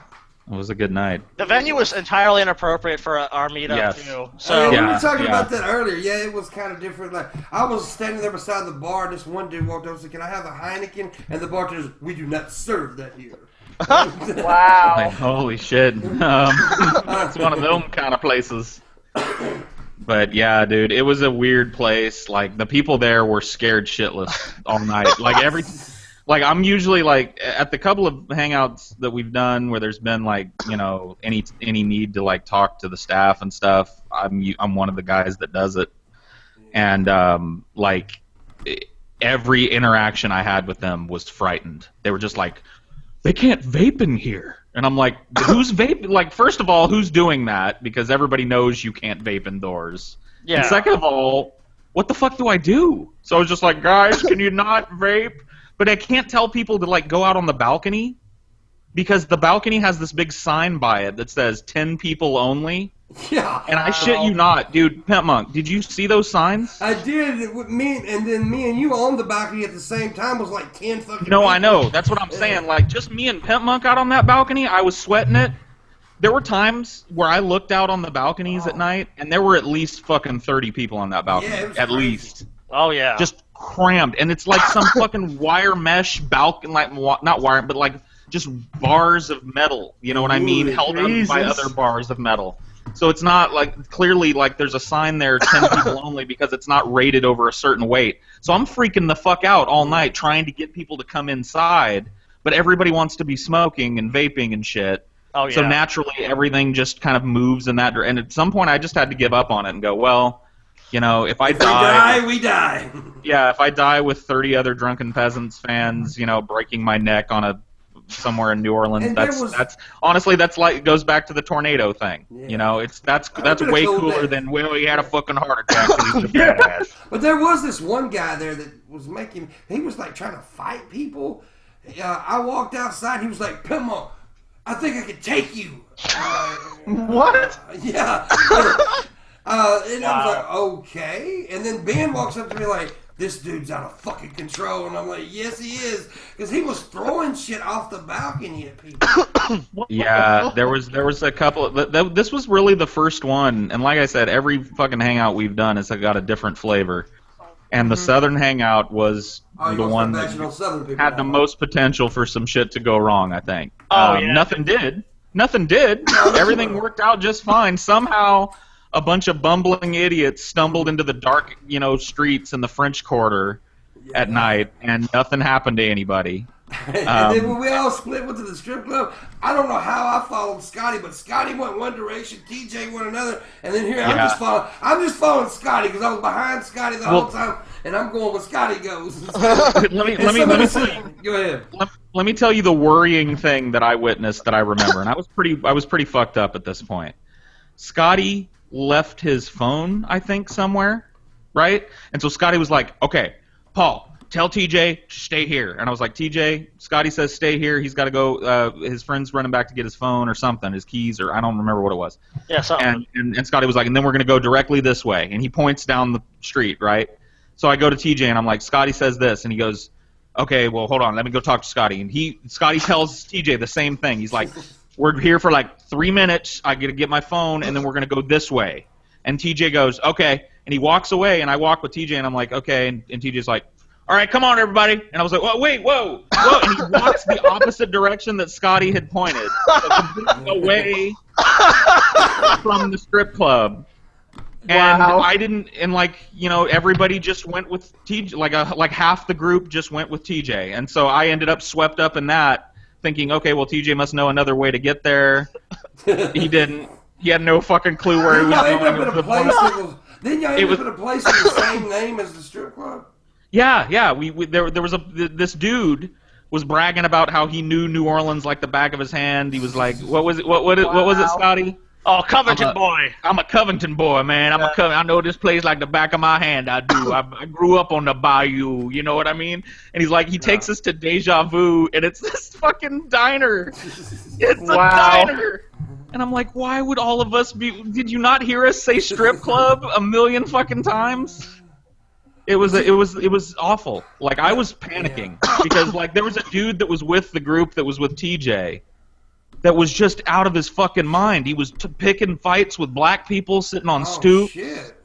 It was a good night. The venue was entirely inappropriate for our meetup Yes. too. So So we Yeah, were talking yeah. about that earlier. Yeah, it was kind of different. Like I was standing there beside the bar, and this one dude walked over and said, "Can I have a Heineken?" And the bartender's, "We do not serve that here." Wow. Like, holy shit. It's one of them kind of places. But yeah, dude, it was a weird place. Like the people there were scared shitless all night. Like I'm usually like at the couple of hangouts that we've done where there's been like any need to like talk to the staff and stuff. I'm one of the guys that does it, and like every interaction I had with them was frightened. They were just like, "They can't vape in here," and I'm like, "Who's vaping?" Like first of all, who's doing that? Because everybody knows you can't vape indoors. yeah. And second of all, what the fuck do I do? So I was just like, "Guys, can you not vape?" But I can't tell people to like go out on the balcony because the balcony has this big sign by it that says 10 people only. Yeah. And I shit you not, dude, Pimp Monk, did you see those signs? I did. With me and you on the balcony at the same time was like 10 fucking. No, people. I know. That's what I'm saying. Like just me and Pimp Monk out on that balcony, I was sweating it. There were times where I looked out on the balconies at night, and there were at least fucking 30 people on that balcony. Yeah, it was at crazy. least. Oh yeah. Just crammed, and it's like some fucking wire mesh balcony, like not wire, but like just bars of metal. You know what I mean? Ooh, Held up by Jesus. other bars of metal. So it's not like clearly like there's a sign there 10 people only because it's not rated over a certain weight. So I'm freaking the fuck out all night trying to get people to come inside, but everybody wants to be smoking and vaping and shit. oh yeah. So naturally everything just kind of moves in that direction. And at some point I just had to give up on it and go, well, if I If we die, we die. yeah, if I die with 30 other Drunken Peasants fans, breaking my neck on a somewhere in New Orleans. And That's honestly that's like goes back to the tornado thing. Yeah. You know, that's way cooler than he had a fucking heart attack. He's a badass. But there was this one guy there that was he was like trying to fight people. I walked outside. He was like, Pimmo, I think I could take you. What? Yeah. And I was like, okay. And then Ben walks up to me like, this dude's out of fucking control. And I'm like, yes, he is. Because he was throwing shit off the balcony at people. Yeah, there was a couple. This was really the first one. And like I said, every fucking hangout we've done has got a different flavor. And the Southern Hangout was the one that had the most potential for some shit to go wrong, I think. Nothing did. Everything worked out just fine. Somehow, a bunch of bumbling idiots stumbled into the dark, streets in the French Quarter at night, and nothing happened to anybody. And then when we all split went to the strip club, I don't know how I followed Scotty, but Scotty went one direction, TJ went another, and then here I'm just following Scotty because I was behind Scotty the whole time, and I'm going where Scotty goes. Let me tell you. Go ahead. Let me tell you the worrying thing that I witnessed that I remember, and I was pretty fucked up at this point. Scotty left his phone, I think, somewhere, right? And so Scotty was like, "Okay, Paul, tell TJ to stay here." And I was like, "TJ, Scotty says stay here. He's got to go. His friend's running back to get his phone or something, his keys, or I don't remember what it was." Yeah, something. And Scotty was like, "And then we're going to go directly this way." And he points down the street, right? So I go to TJ and I'm like, "Scotty says this," and he goes, "Okay, well, hold on. Let me go talk to Scotty." And Scotty tells TJ the same thing. He's like, "We're here for like 3 minutes. I got to get my phone, and then we're going to go this way." And TJ goes, "Okay." And he walks away, and I walk with TJ, and I'm like, "Okay." And TJ's like, "All right, come on, everybody." And I was like, "Whoa, wait, whoa." And he walks the opposite direction that Scotty had pointed, so completely away from the strip club. And Wow. I didn't, and everybody just went with TJ, like half the group just went with TJ. And so I ended up swept up in that, thinking, okay, well, TJ must know another way to get there. He didn't. He had no fucking clue where he was going. Didn't y'all end up in a place with the same name as the strip club? Yeah. There was this dude was bragging about how he knew New Orleans like the back of his hand. He was like, what was it? What was it, Scotty? Oh, Covington boy. I'm a Covington boy, man. I know this place like the back of my hand. I do. I grew up on the bayou. You know what I mean? And he's like, he takes us to Deja Vu, and it's this fucking diner. It's a diner. And I'm like, why would all of us be? Did you not hear us say strip club a million fucking times? It was awful. Like, I was panicking because there was a dude that was with the group that was with TJ. That was just out of his fucking mind. He was picking fights with black people sitting on stoops. Shit.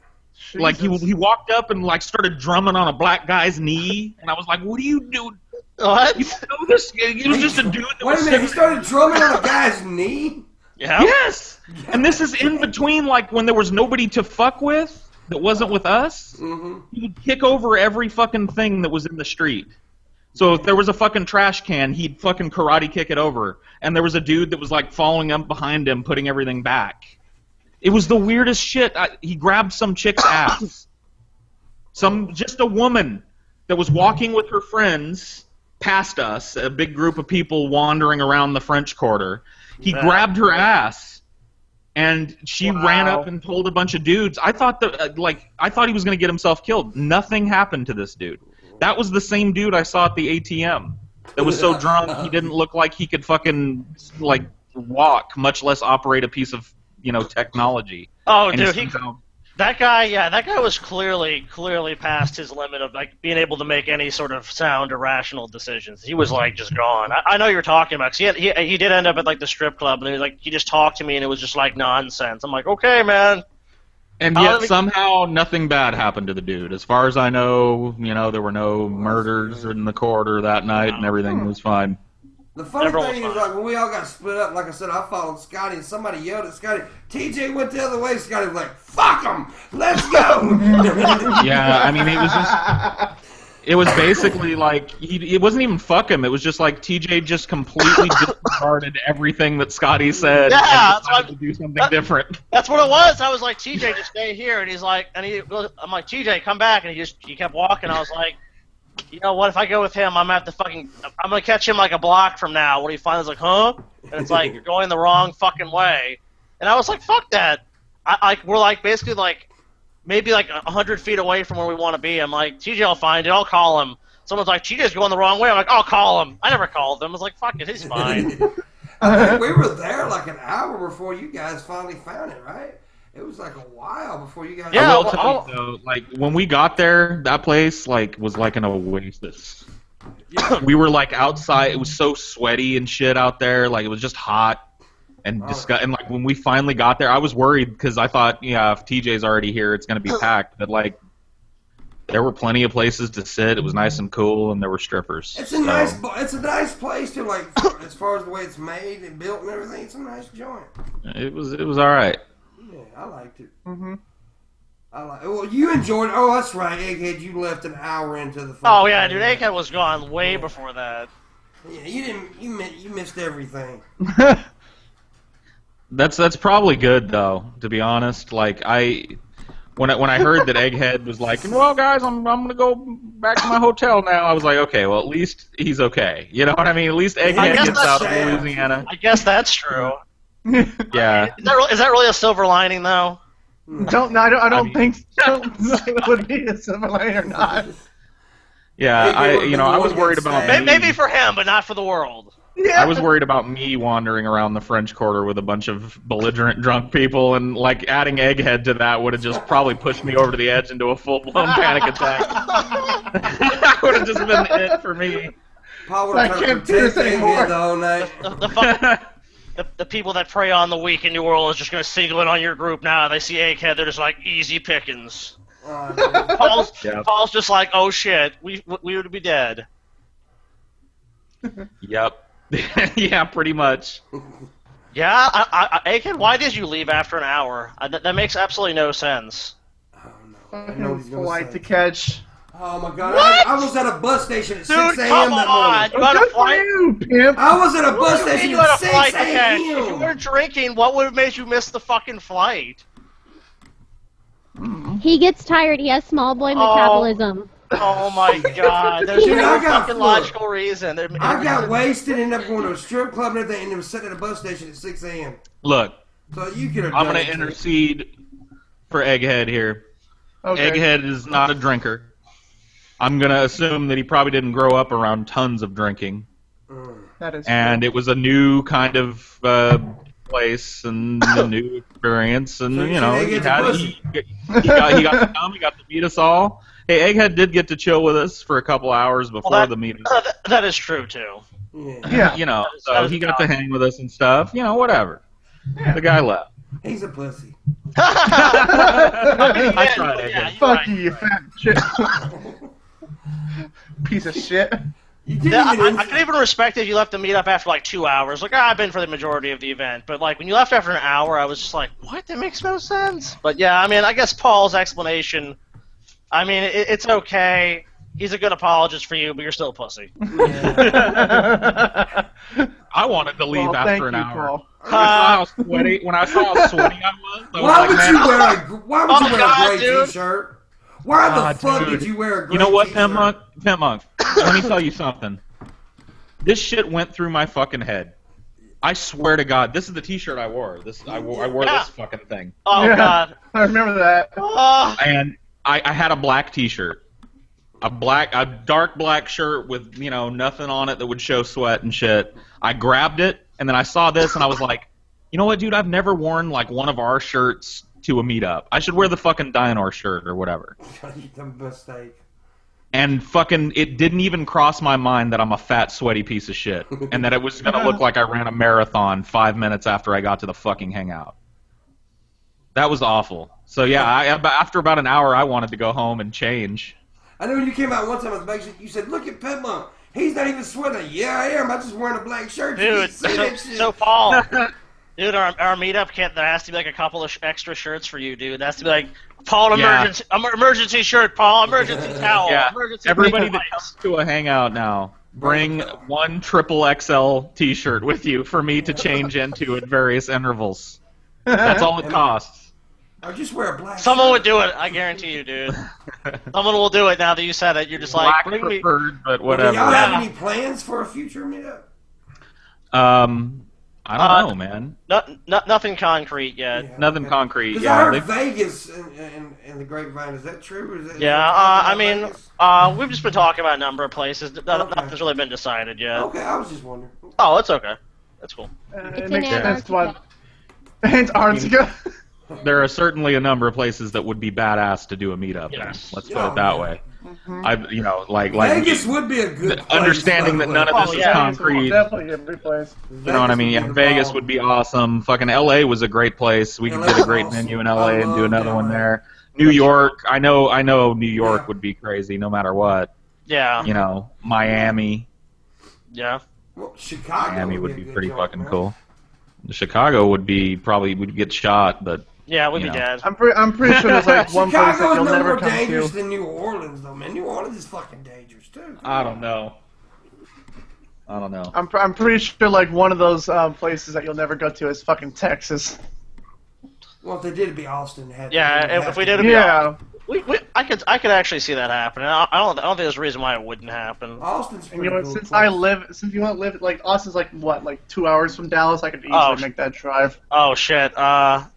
Like he walked up and started drumming on a black guy's knee, and I was like, "What are you doing? What? You know this? He was just a dude that was Wait a minute, he started drumming on a guy's knee? Yeah. Yes. And this is in between when there was nobody to fuck with that wasn't with us. Mm-hmm. He would kick over every fucking thing that was in the street. So if there was a fucking trash can, he'd fucking karate kick it over. And there was a dude that was following up behind him, putting everything back. It was the weirdest shit. He grabbed some chick's ass. Just a woman that was walking with her friends past us, a big group of people wandering around the French Quarter. He grabbed her ass, and she ran up and told a bunch of dudes. I thought he was going to get himself killed. Nothing happened to this dude. That was the same dude I saw at the ATM that was so drunk he didn't look like he could fucking walk, much less operate a piece of technology. Oh, and dude, that guy was clearly past his limit of being able to make any sort of sound or rational decisions. He was just gone. I know you're talking about, because he did end up at the strip club, and he just talked to me, and it was just nonsense. I'm like, okay, man. And yet somehow nothing bad happened to the dude. As far as I know, there were no murders in the corridor that night, and everything was fine. The funny thing is, when we all got split up, like I said, I followed Scotty, and somebody yelled at Scotty. TJ went the other way. Scotty was like, "Fuck him, let's go." Yeah, I mean, it was basically it wasn't even fuck him. It was just TJ just completely disregarded everything that Scotty said and decided to do something different. That's what it was. I was like, TJ, just stay here, and I'm like, TJ, come back, and he kept walking. I was like, you know what? If I go with him, I'm gonna catch him like a block from now. When he finds like, huh? And it's like, you're going the wrong fucking way. And I was like, fuck that. We're like basically like maybe like 100 feet away from where we want to be. I'm like, TJ will find it. I'll call him. Someone's like, TJ's going the wrong way. I'm like, I'll call him. I never called him. I was like, fuck it, he's fine. I think we were there like an hour before you guys finally found it, right? It was like a while before you guys. Yeah, I will tell you though, like when we got there, that place like was like an oasis. Yeah. We were like outside. It was so sweaty and shit out there. Like it was just hot and and like when we finally got there, I was worried because I thought, yeah, if TJ's already here, it's gonna be packed. But like, there were plenty of places to sit. It was nice and cool, and there were strippers. It's a nice place to like, as far as the way it's made and built and everything. It's a nice joint. It was all right. Yeah, I liked it. Mm-hmm. Well, you enjoyed. Oh, that's right, Egghead. You left an hour into the. Oh yeah, dude, Egghead was gone way before that. Yeah, you didn't. You missed everything. That's probably good though, to be honest. Like when I heard that Egghead was like, well, guys, I'm gonna go back to my hotel now. I was like, okay, well, at least he's okay. You know what I mean? At least Egghead gets out of Louisiana. I guess that's true. Yeah. Is that really a silver lining though? I don't think it would be a silver lining or not. Yeah, I was worried about maybe for him, but not for the world. Yeah. I was worried about me wandering around the French Quarter with a bunch of belligerent drunk people, and like adding Egghead to that would have just probably pushed me over to the edge into a full-blown panic attack. That would have just been it for me. Paul would have tried to protect Egghead the whole night. The people that prey on the weak in New Orleans just gonna single in on your group now. They see Egghead, they're just like easy pickings. Paul's just like, oh shit, we would be dead. Yep. Yeah, pretty much. Yeah, Egghead, why did you leave after an hour? That makes absolutely no sense. Oh no! I know what he's gonna Flight say. to catch. Oh my god! What? I was at a bus station at 6 Dude, a.m. come that on! morning. You had a Good for flight. you, pimp. I was at a bus station You had at a 6 flight to catch. If you a.m. weren't drinking, what would have made you miss the fucking flight? He gets tired. He has small boy metabolism. Oh my god! There's Dude, no I got fucking fooled. logical reason. I got wasted, ended up going to a strip club and everything, and then was sitting at a bus station at 6 a.m. Look, So you could have. I'm going to intercede for Egghead here. Okay. Egghead is not a drinker. I'm going to assume that he probably didn't grow up around tons of drinking. That is And true. it was a new kind of place and a new experience. And, So you you know, said he Egghead's a pussy. got to come, he got to meet us all. Hey, Egghead did get to chill with us for a couple hours before the meeting. That is true too. Yeah. You know, That so is he got to hang with us and stuff. You know, whatever. The guy left. He's a pussy. I tried it. Yeah, Fuck you, you fat shit. Piece of shit. You didn't Yeah, even. I could even respect if you left the meetup after like 2 hours. Like, I've been for the majority of the event, but like when you left after an hour, I was just like, what? That makes no sense. But yeah, I mean, I guess Paul's explanation. I mean, it's okay. He's a good apologist for you, but you're still a pussy. I wanted to leave Well, after thank an you, hour. Paul. When I saw how sweaty I was, I was Why like, would man, you wear God, a gray dude. t-shirt? Why the fuck dude. did you wear a gray You know what, t-shirt? Pimp Monk? Let me tell you something. This shit went through my fucking head. I swear to God, this is the T-shirt I wore. I wore Yeah. this fucking thing, Oh Yeah. God. I remember that. Oh, and I had a black T-shirt, a dark black shirt with nothing on it that would show sweat and shit. I grabbed it, and then I saw this, and I was like, you know what, dude? I've never worn like one of our shirts to a meetup. I should wear the fucking Dynor shirt or whatever. A mistake. And fucking, it didn't even cross my mind that I'm a fat, sweaty piece of shit, and that it was gonna look like I ran a marathon 5 minutes after I got to the fucking hangout. That was awful. So yeah, after about an hour, I wanted to go home and change. I know when you came out one time with the black shirt, you said, "Look at Pet Monk. He's not even sweating." Yeah, I am. I'm just wearing a black shirt. You dude. can't see that shit. So Paul, dude, our meetup can't. There has to be like a couple of extra shirts for you, dude. There has to be like Paul emergency shirt, Paul emergency towel, Yeah, emergency everybody paper that wipes. comes to a hangout now, bring one triple XL T-shirt with you for me to change into at various intervals. That's all it costs. Or just wear a black Someone shirt. would do it. I guarantee you, dude. Someone will do it now that you said it. You're just like, Black bring me. preferred, but Do whatever. y'all have any plans for a future meetup? I don't know, man. Nothing concrete yet. Yeah, Nothing concrete. Because Yeah, I heard Vegas in the grapevine. Is that true? Or is that, I mean, we've just been talking about a number of places. Nothing's really been decided yet. Okay, I was just wondering. Oh, it's okay. That's cool. It makes sense. What? Antarctica. There are certainly a number of places that would be badass to do a meetup. Yes. Let's put it that way. Like Vegas would be a good place, understanding that none of this is concrete. Definitely a good place. You know what I mean? Yeah, Vegas would be awesome. Fucking LA was a great place. We could get a great venue in LA and do another one there. New York, I know New York would be crazy no matter what. Yeah. You know, Miami. Yeah. Well, Chicago. Miami would be pretty fucking man. cool. Chicago would be probably we'd get shot, but Yeah, we'd you be know. dead. I'm pretty sure there's like one place that Chicago you'll is no never more come dangerous to. than New Orleans, though, man. New Orleans is fucking dangerous too. I don't know. I'm pretty sure like one of those places that you'll never go to is fucking Texas. Well, if they did, it'd be Austin. Yeah, if we did, it'd be Yeah. I could actually see that happening. I don't think there's a reason why it wouldn't happen. Austin's And pretty you know, cool since place. you want to live like Austin's like what, like 2 hours from Dallas, I could easily make that drive. Oh shit.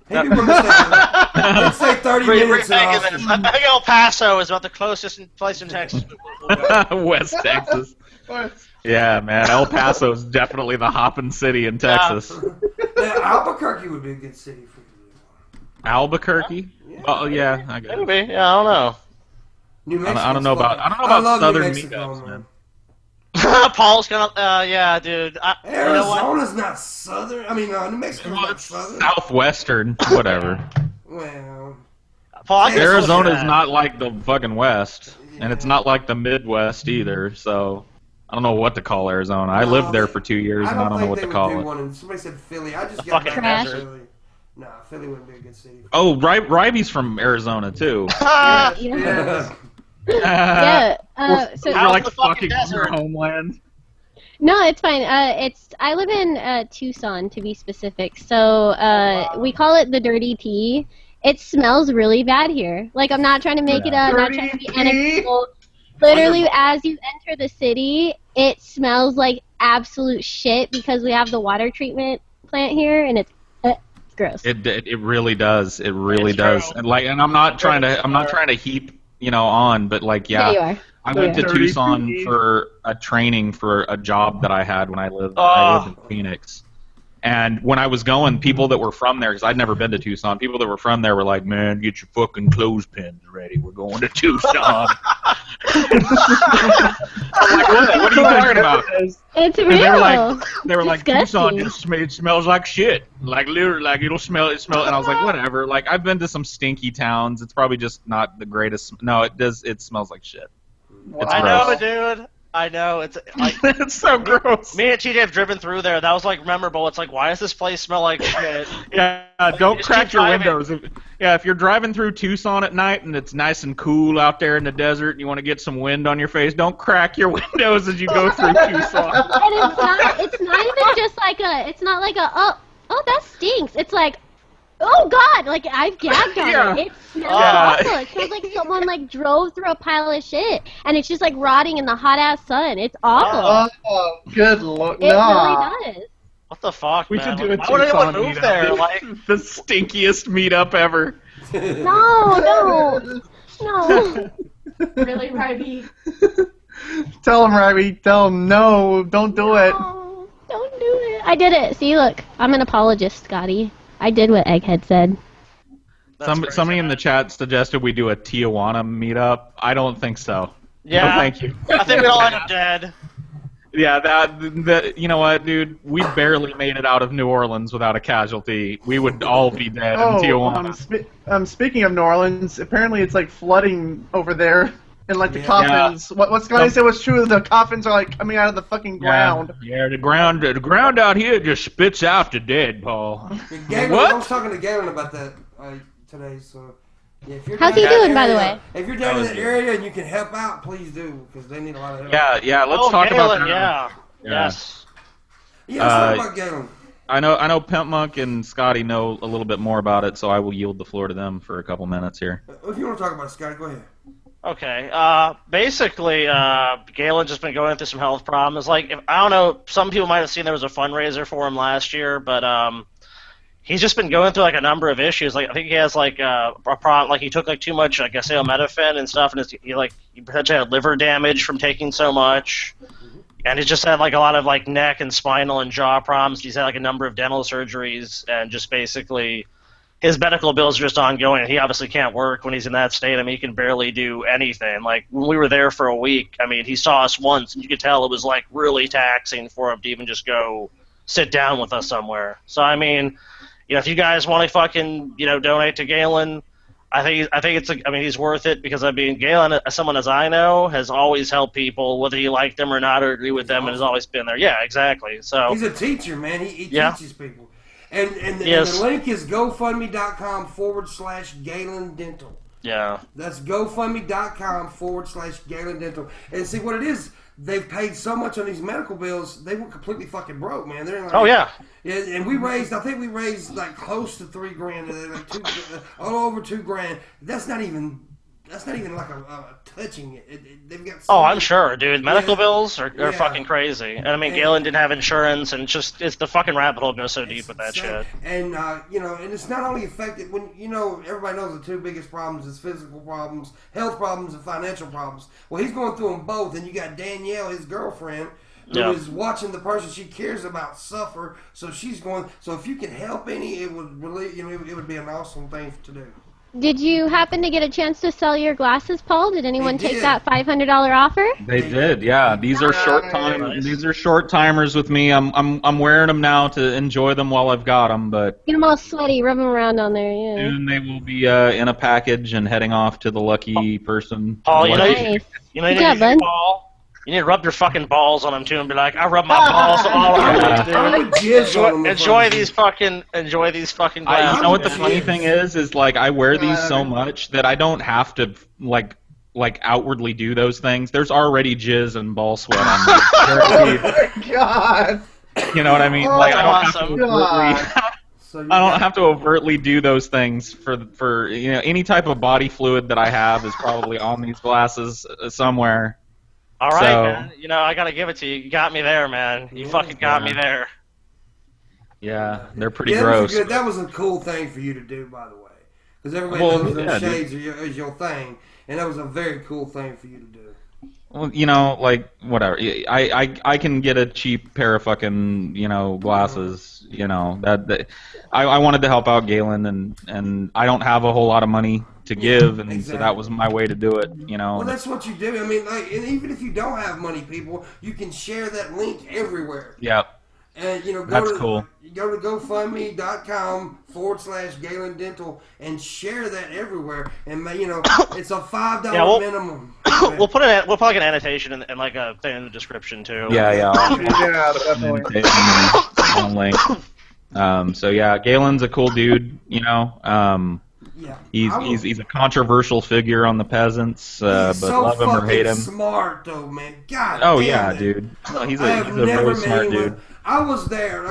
Maybe we're mistaken. Let's say 30 minutes in Rethinking this. Austin. I think El Paso is about the closest place in Texas. West Texas. Yeah, man. El Paso is definitely the hopping city in Texas. Yeah, Albuquerque would be a good city for you. Albuquerque? Yeah. Oh yeah, I guess. Maybe. Yeah, I don't know. New Mexico's I don't know about love New southern Mexico, meetups, man. Paul's gonna. Yeah, dude. You know what? Arizona's not southern. I mean, New Mexico's not southern. Southwestern, whatever. Well, Paul, I can Arizona's that. not like the fucking West, and it's not like the Midwest either. So I don't know what to call Arizona. I lived there for 2 years, and I don't know what to call it. And somebody said Philly. I just The got fucking back to desert. Philly. Nah, Philly wouldn't be a good city. Oh, Ryby's from Arizona too. Yeah. Yeah. So How's You're like the fucking fucking your desert? homeland. no, it's fine. I live in Tucson to be specific. So we call it the dirty tea. It smells really bad here. Like I'm not trying to make it up. I'm not trying to be Dirty tea? anecdotal. Literally, as you enter the city, it smells like absolute shit because we have the water treatment plant here, and it's gross. It really does. It really It's does. true. And I'm not trying to heap on, but like Yeah, you yeah. are. I went to Dirty Tucson tea. for a training for a job that I had when I lived Oh. in Phoenix. And when I was going, people that were from there, because I'd never been to Tucson, people that were from there were like, man, get your fucking clothespins ready. We're going to Tucson. I'm like, what are you talking about? It's real. And they were like, Disgusting. Tucson it smells like shit. Like literally, like it smells. And I was like, whatever. Like I've been to some stinky towns. It's probably just not the greatest. No, it does. It smells like shit. It's I gross. know, dude. I know. It's like It's so gross. me and TJ have driven through there. That was like memorable. It's like, why does this place smell like shit? Yeah, don't Just crack keep your driving. windows. If you're driving through Tucson at night and it's nice and cool out there in the desert and you want to get some wind on your face, don't crack your windows as you go through Tucson. And it's not even just like it's not like oh that stinks. It's like, oh god, like I've gagged on Yeah. it. It smells Yeah. awful. It smells like someone like drove through a pile of shit and it's just like rotting in the hot ass sun. It's awful. Oh, good lord. It Nah. really does. What the fuck, We man? should do a Why would anyone Tucson move meetup. there? Like, The stinkiest meetup ever. No. Really, Ryby? Tell him, Ryby. Tell him no. Don't do it. No, don't do it. I did it. See, look, I'm an apologist, Scotty. I did what Egghead said. Somebody in the chat suggested we do a Tijuana meetup. I don't think so. yeah. No, thank you. I think we'd all end up dead. Yeah, that you know what, dude? We barely made it out of New Orleans without a casualty. We would all be dead in Tijuana. Speaking of New Orleans, apparently it's like flooding over there, and like the Yeah. coffins. What Scotty said was true. The coffins are like coming out of the fucking ground. Yeah, the ground out here just spits out the dead, Paul. Galen, What? I was talking to Galen about that today, so yeah, if you're How's down he in that doing, by the area- way? If you're down in that area and you can help out, please do, because they need a lot of help. Yeah. Let's talk Galen, about that. yeah. Yeah. Yes. Yeah, let's talk about Galen. I know Pimp Monk and Scotty know a little bit more about it, so I will yield the floor to them for a couple minutes here. If you want to talk about it, Scotty, go ahead. Okay. Basically, Galen's just been going through some health problems. Like, I don't know, some people might have seen there was a fundraiser for him last year, but he's just been going through like a number of issues. Like, I think he has like a problem. Like, he took like too much, like acetaminophen and stuff, and he potentially had liver damage from taking so much. And he's just had like a lot of like neck and spinal and jaw problems. He's had like a number of dental surgeries, and just basically his medical bills are just ongoing. He obviously can't work when he's in that state. I mean, he can barely do anything. Like, when we were there for a week, I mean, he saw us once, and you could tell it was, like, really taxing for him to even just go sit down with us somewhere. So, I mean, if you guys want to fucking, donate to Galen, I think he's worth it, because, I mean, Galen, as someone as I know, has always helped people, whether you like them or not, or agree with them, and has always been there. Yeah, exactly. So he's a teacher, man. He teaches people. And the link is GoFundMe.com/Galen Dental. Yeah. That's GoFundMe.com/Galen Dental. And see what it is, they've paid so much on these medical bills, they were completely fucking broke, man. They're like, oh, yeah. And I think we raised like close to $3,000, like all over $2,000. That's not even like a touching it. They've got. Oh, I'm sure, dude. Medical bills are fucking crazy. And I mean, Galen didn't have insurance, and it's the fucking rabbit hole goes so deep with that shit. And and it's not only affected when everybody knows the two biggest problems is physical problems, health problems, and financial problems. Well, he's going through them both, and you got Danielle, his girlfriend, who is watching the person she cares about suffer. So she's going. So if you can help any, it would really, it would be an awesome thing to do. Did you happen to get a chance to sell your glasses, Paul? Did anyone take that $500 offer? They did, yeah. These are short timers with me. I'm wearing them now to enjoy them while I've got them, but get them all sweaty, rub them around on there. Yeah. Soon they will be in a package and heading off to the lucky person. Paul, Nice. Good job, bud. Paul. You need to rub your fucking balls on them too, and be like, I rub my balls all over dude. Enjoy these fucking glasses. You know what the funny thing is like I wear these so much that I don't have to like outwardly do those things. There's already jizz and ball sweat on me. Oh my god. You know what I mean? Like I don't have to overtly do those things for any type of body fluid that I have is probably on these glasses somewhere. All right, man. I gotta give it to you. You got me there, man. You fucking got me there. Yeah, they're pretty gross. That was a cool thing for you to do, by the way, because everybody knows those shades is your thing, and that was a very cool thing for you to do. Well, like whatever. I can get a cheap pair of fucking glasses. That I wanted to help out Galen, and I don't have a whole lot of money to give, and so that was my way to do it. Well, that's what you do. I mean, and even if you don't have money, people, you can share that link everywhere. Yep. And cool. Go to GoFundMe.com/Galen Dental and share that everywhere. And it's a $5 minimum. We'll put like an annotation and like a thing in the description too. Yeah, definitely. Link. So yeah, Galen's a cool dude. He's a controversial figure on the Peasants, but so love him or hate him. Smart though, man. God. Oh yeah, dude. He's a really smart dude. I was there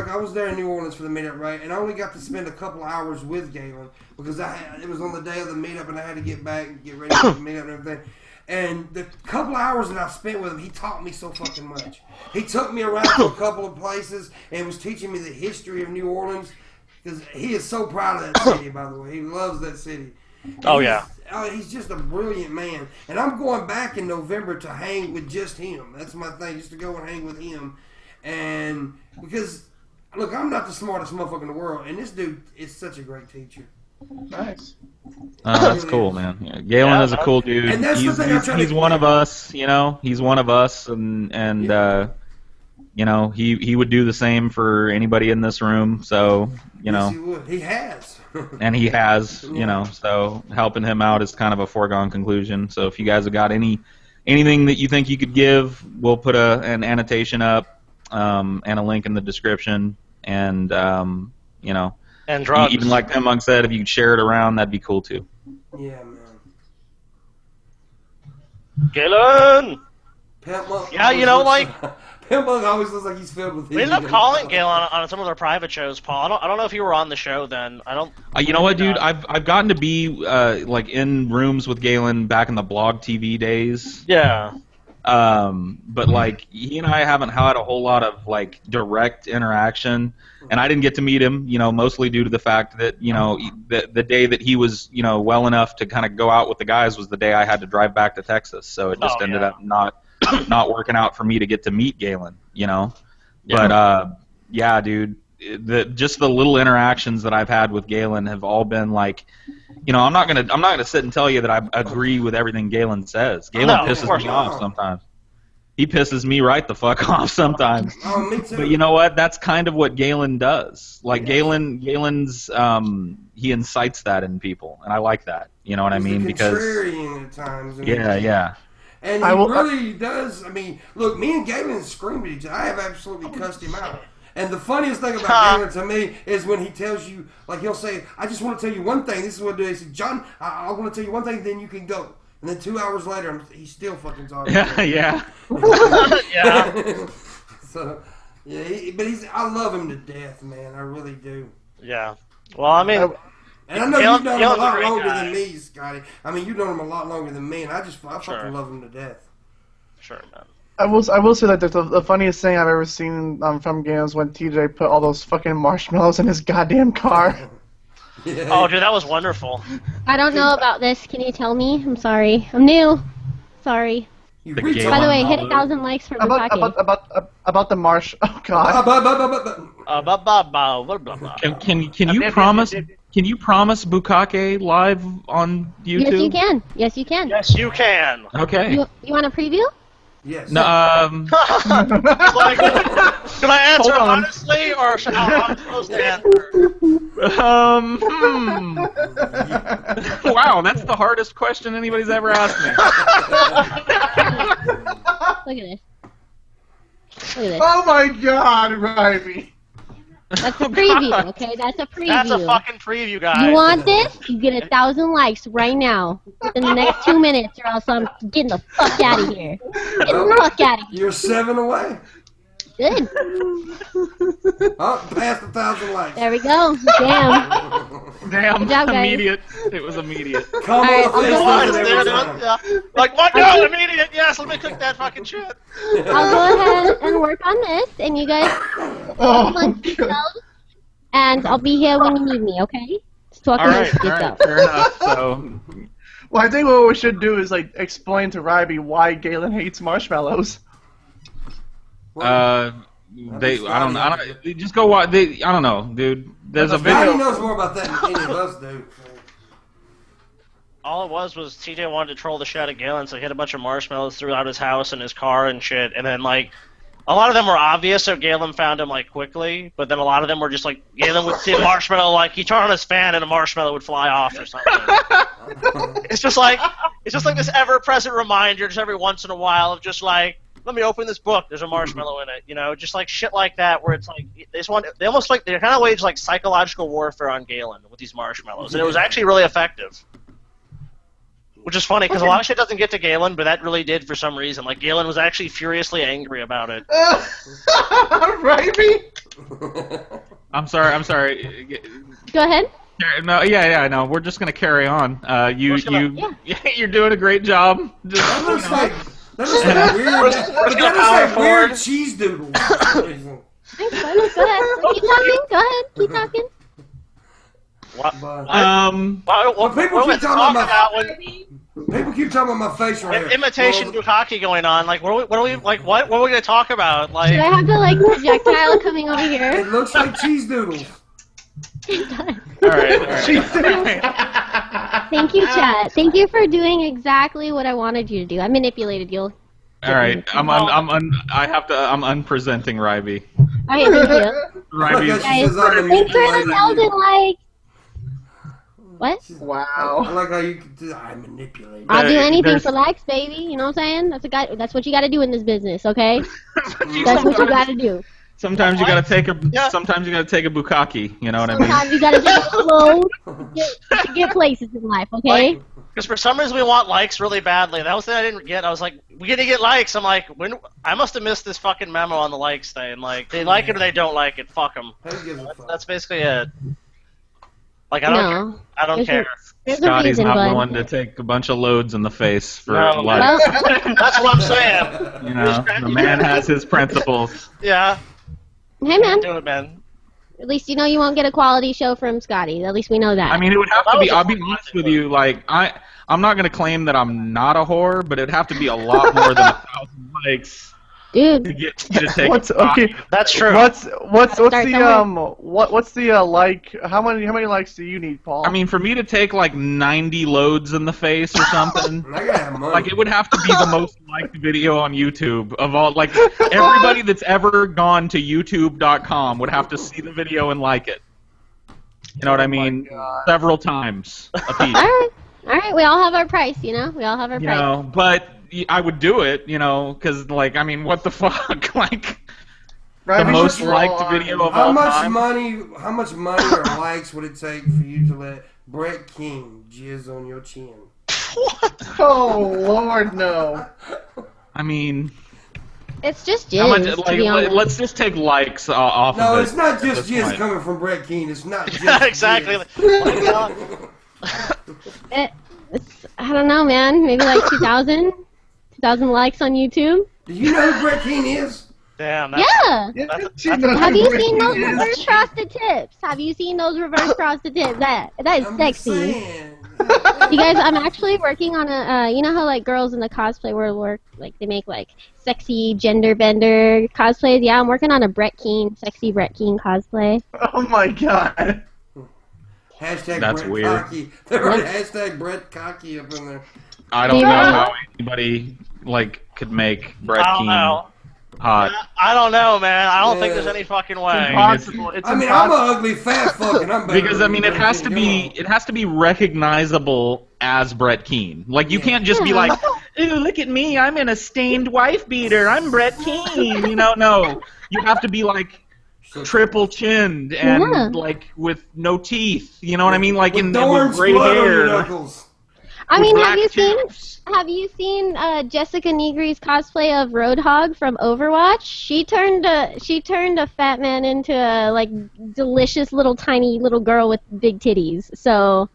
in New Orleans for the meetup, right? And I only got to spend a couple hours with Galen because it was on the day of the meetup, and I had to get back and get ready for the meetup and everything. And the couple hours that I spent with him, he taught me so fucking much. He took me around to a couple of places and was teaching me the history of New Orleans. Because he is so proud of that city, by the way. He loves that city. He's just a brilliant man. And I'm going back in November to hang with just him. That's my thing, just to go and hang with him. And because, look, I'm not the smartest motherfucker in the world. And this dude is such a great teacher. Nice. That's cool, man. Yeah, Galen is a cool dude. And that's he's one of us, He's one of us, and he would do the same for anybody in this room. So, Yes, he would. He has. And he has, so helping him out is kind of a foregone conclusion. So if you guys have got anything that you think you could give, we'll put an annotation up and a link in the description. And, and drugs. Even like Tim Monk said, if you could share it around, that'd be cool too. Yeah, man. Galen! Pat Monk Pimbo always looks like he's filled with. We ended up calling Galen on some of their private shows, Paul. I don't know if you were on the show then. I don't. You know what, dude? I've gotten to be like in rooms with Galen back in the blog TV days. Yeah. But like he and I haven't had a whole lot of like direct interaction, and I didn't get to meet him, mostly due to the fact that the day that he was well enough to kind of go out with the guys was the day I had to drive back to Texas, so it just ended up not working out for me to get to meet Galen, But yeah, dude, just the little interactions that I've had with Galen have all been like. I'm not gonna sit and tell you that I agree with everything Galen says. Galen pisses me off sometimes. He pisses me right the fuck off sometimes. Oh, me too. But you know what? That's kind of what Galen does. Like Galen's he incites that in people, and I like that. You know what I mean? Because contrarian at times. Yeah. And he really does. I mean, look, me and Galen screamed at each other. I have absolutely cussed him out. And the funniest thing about Galen to me is when he tells you, like he'll say, I just want to tell you one thing. This is what he said, John, I want to tell you one thing, then you can go. And then 2 hours later, he's still fucking talking. Yeah. Yeah. So, yeah, but I love him to death, man. I really do. Yeah. Well, I mean... And I know you've known him a lot longer than me, Scotty. I mean, you've known him a lot longer than me, and I fucking love him to death. Sure, man. I will say that the funniest thing I've ever seen from Galen is when TJ put all those fucking marshmallows in his goddamn car. Yeah. Oh, dude, that was wonderful. I don't know about this. Can you tell me? I'm sorry. I'm new. Sorry. By the way, hit 1,000 likes for Bukake. About the marsh. Oh God. Can you promise? Can you promise Bukake live on YouTube? Yes, you can. Yes, you can. Yes, you can. Okay. You want a preview? Yes. No, Like, should I answer honestly, or should I supposed to answer? Wow, that's the hardest question anybody's ever asked me. Look at this. Look at this. Oh my God, Ryby. That's a preview, okay? That's a preview. That's a fucking preview, guys. You want this? You get 1,000 likes right now within the next 2 minutes, or else I'm getting the fuck out of here. Get the fuck out of here. You're 7 away. Good. Oh, past 1,000 likes. There we go. Damn. Damn. Good job, guys. Immediate. It was immediate. Come on, I'll Like, what? No, immediate. Yes, let me cook that fucking shit. I'll go ahead and work on this, and you guys lunch yourselves, and I'll be here when you need me, okay? Just talk amongst yourselves. Fair enough. So, Well, I think what we should do is like explain to Ryby why Galen hates marshmallows. I don't. Just go watch. I don't know, dude. There's a video. Scotty knows more about that than any of us do. All it was TJ wanted to troll the shit out of Galen, so he had a bunch of marshmallows throughout his house and his car and shit, and then, like, a lot of them were obvious, so Galen found them, like, quickly, but then a lot of them were just, like, Galen would see a marshmallow, like, he turned on his fan and a marshmallow would fly off or something. It's just like this ever-present reminder just every once in a while of just, like, let me open this book, there's a marshmallow in it, just like shit like that, where it's like, they almost like, they kind of waged, like, psychological warfare on Galen with these marshmallows, and it was actually really effective. Which is funny, because a lot of shit doesn't get to Galen, but that really did for some reason. Like, Galen was actually furiously angry about it. Ryby? I'm sorry. Go ahead. No, yeah, no. We're just gonna carry on. You're doing a great job. That looks like weird cheese doodles. Thanks, buddy. Go ahead. Go ahead. Keep talking. What? People keep talking about my facial hair. Imitation Bukake going on. Like, what are we going to talk about? Like, should I have the projectile coming over here? It looks like cheese doodles. All right. Thank you, chat. Thank you for doing exactly what I wanted you to do. I manipulated you. All right, I'm unpresenting Ryby. All right, thank you. Ryby. Thanks for the 1,000 likes. What? Wow. I like how you can do. I manipulate. I'll do anything for likes, baby. You know what I'm saying? That's what you got to do in this business, okay? That's what you got to do. Sometimes you gotta take a. Sometimes you gotta take a bukkake. You know what I mean? Sometimes you gotta just explode to get places in life, okay? Because for some reason we want likes really badly. That was the thing I didn't get. I was like, we're gonna get likes. I'm like, I must have missed this fucking memo on the likes thing. Like, they like it or they don't like it. Fuck them. That's basically it. Like, I don't care. Scotty's not willing to take a bunch of loads in the face for likes. That's what I'm saying. You know, the man has his principles. Yeah. Hey, man. Do it, man. At least you know you won't get a quality show from Scotty. At least we know that. I mean, it would have to be. I'll be honest with you. Like, I'm not gonna claim that I'm not a whore, but it'd have to be a lot more than 1,000 likes. Dude. To get you to take. Okay, that's true. What's the like? How many likes do you need, Paul? I mean, for me to take like 90 loads in the face or something, like it would have to be the most liked video on YouTube of all. Like everybody that's ever gone to YouTube.com would have to see the video and like it. You know what I mean? Several times a piece. All right. We all have our price, you know. We all have our price. You know, but I would do it, you know, because, like, I mean, what the fuck? Like, the most liked video of all time. How much money or likes would it take for you to let Brett King jizz on your chin? What? Oh, Lord, no. I mean... It's just jizz, to be honest. Let's just take likes off of it. No, it's not just jizz coming from Brett King. It's not just yeah, exactly. I don't know, man. Maybe like 2,000? 2,000 likes on YouTube? Do you know who Brett King is? Damn. Yeah. Have you seen those is. reverse frosted tips? Have you seen those reverse frosted tips? That is sexy. You guys, I'm actually working on a. You know how like girls in the cosplay world work, like they make like sexy gender bender cosplays. Yeah, I'm working on a sexy Brett King cosplay. Oh my god. Hashtag That's Brett weird. Cocky. They're on hashtag Brett Cocky up in there. I don't know how anybody like could make Brett King hot. I don't know, man. I don't think there's any fucking way. It's impossible. I'm an ugly fat fucking. I'm because I mean, it has to be recognizable as Brett Keane. Like you can't just be like, "Ooh, look at me! I'm in a stained wife beater. I'm Brett Keane." You know, no. You have to be like triple chinned and like with no teeth. You know what I mean? Like with gray hair. I mean, have you seen Jessica Negri's cosplay of Roadhog from Overwatch? She turned a fat man into a like delicious little tiny little girl with big titties. So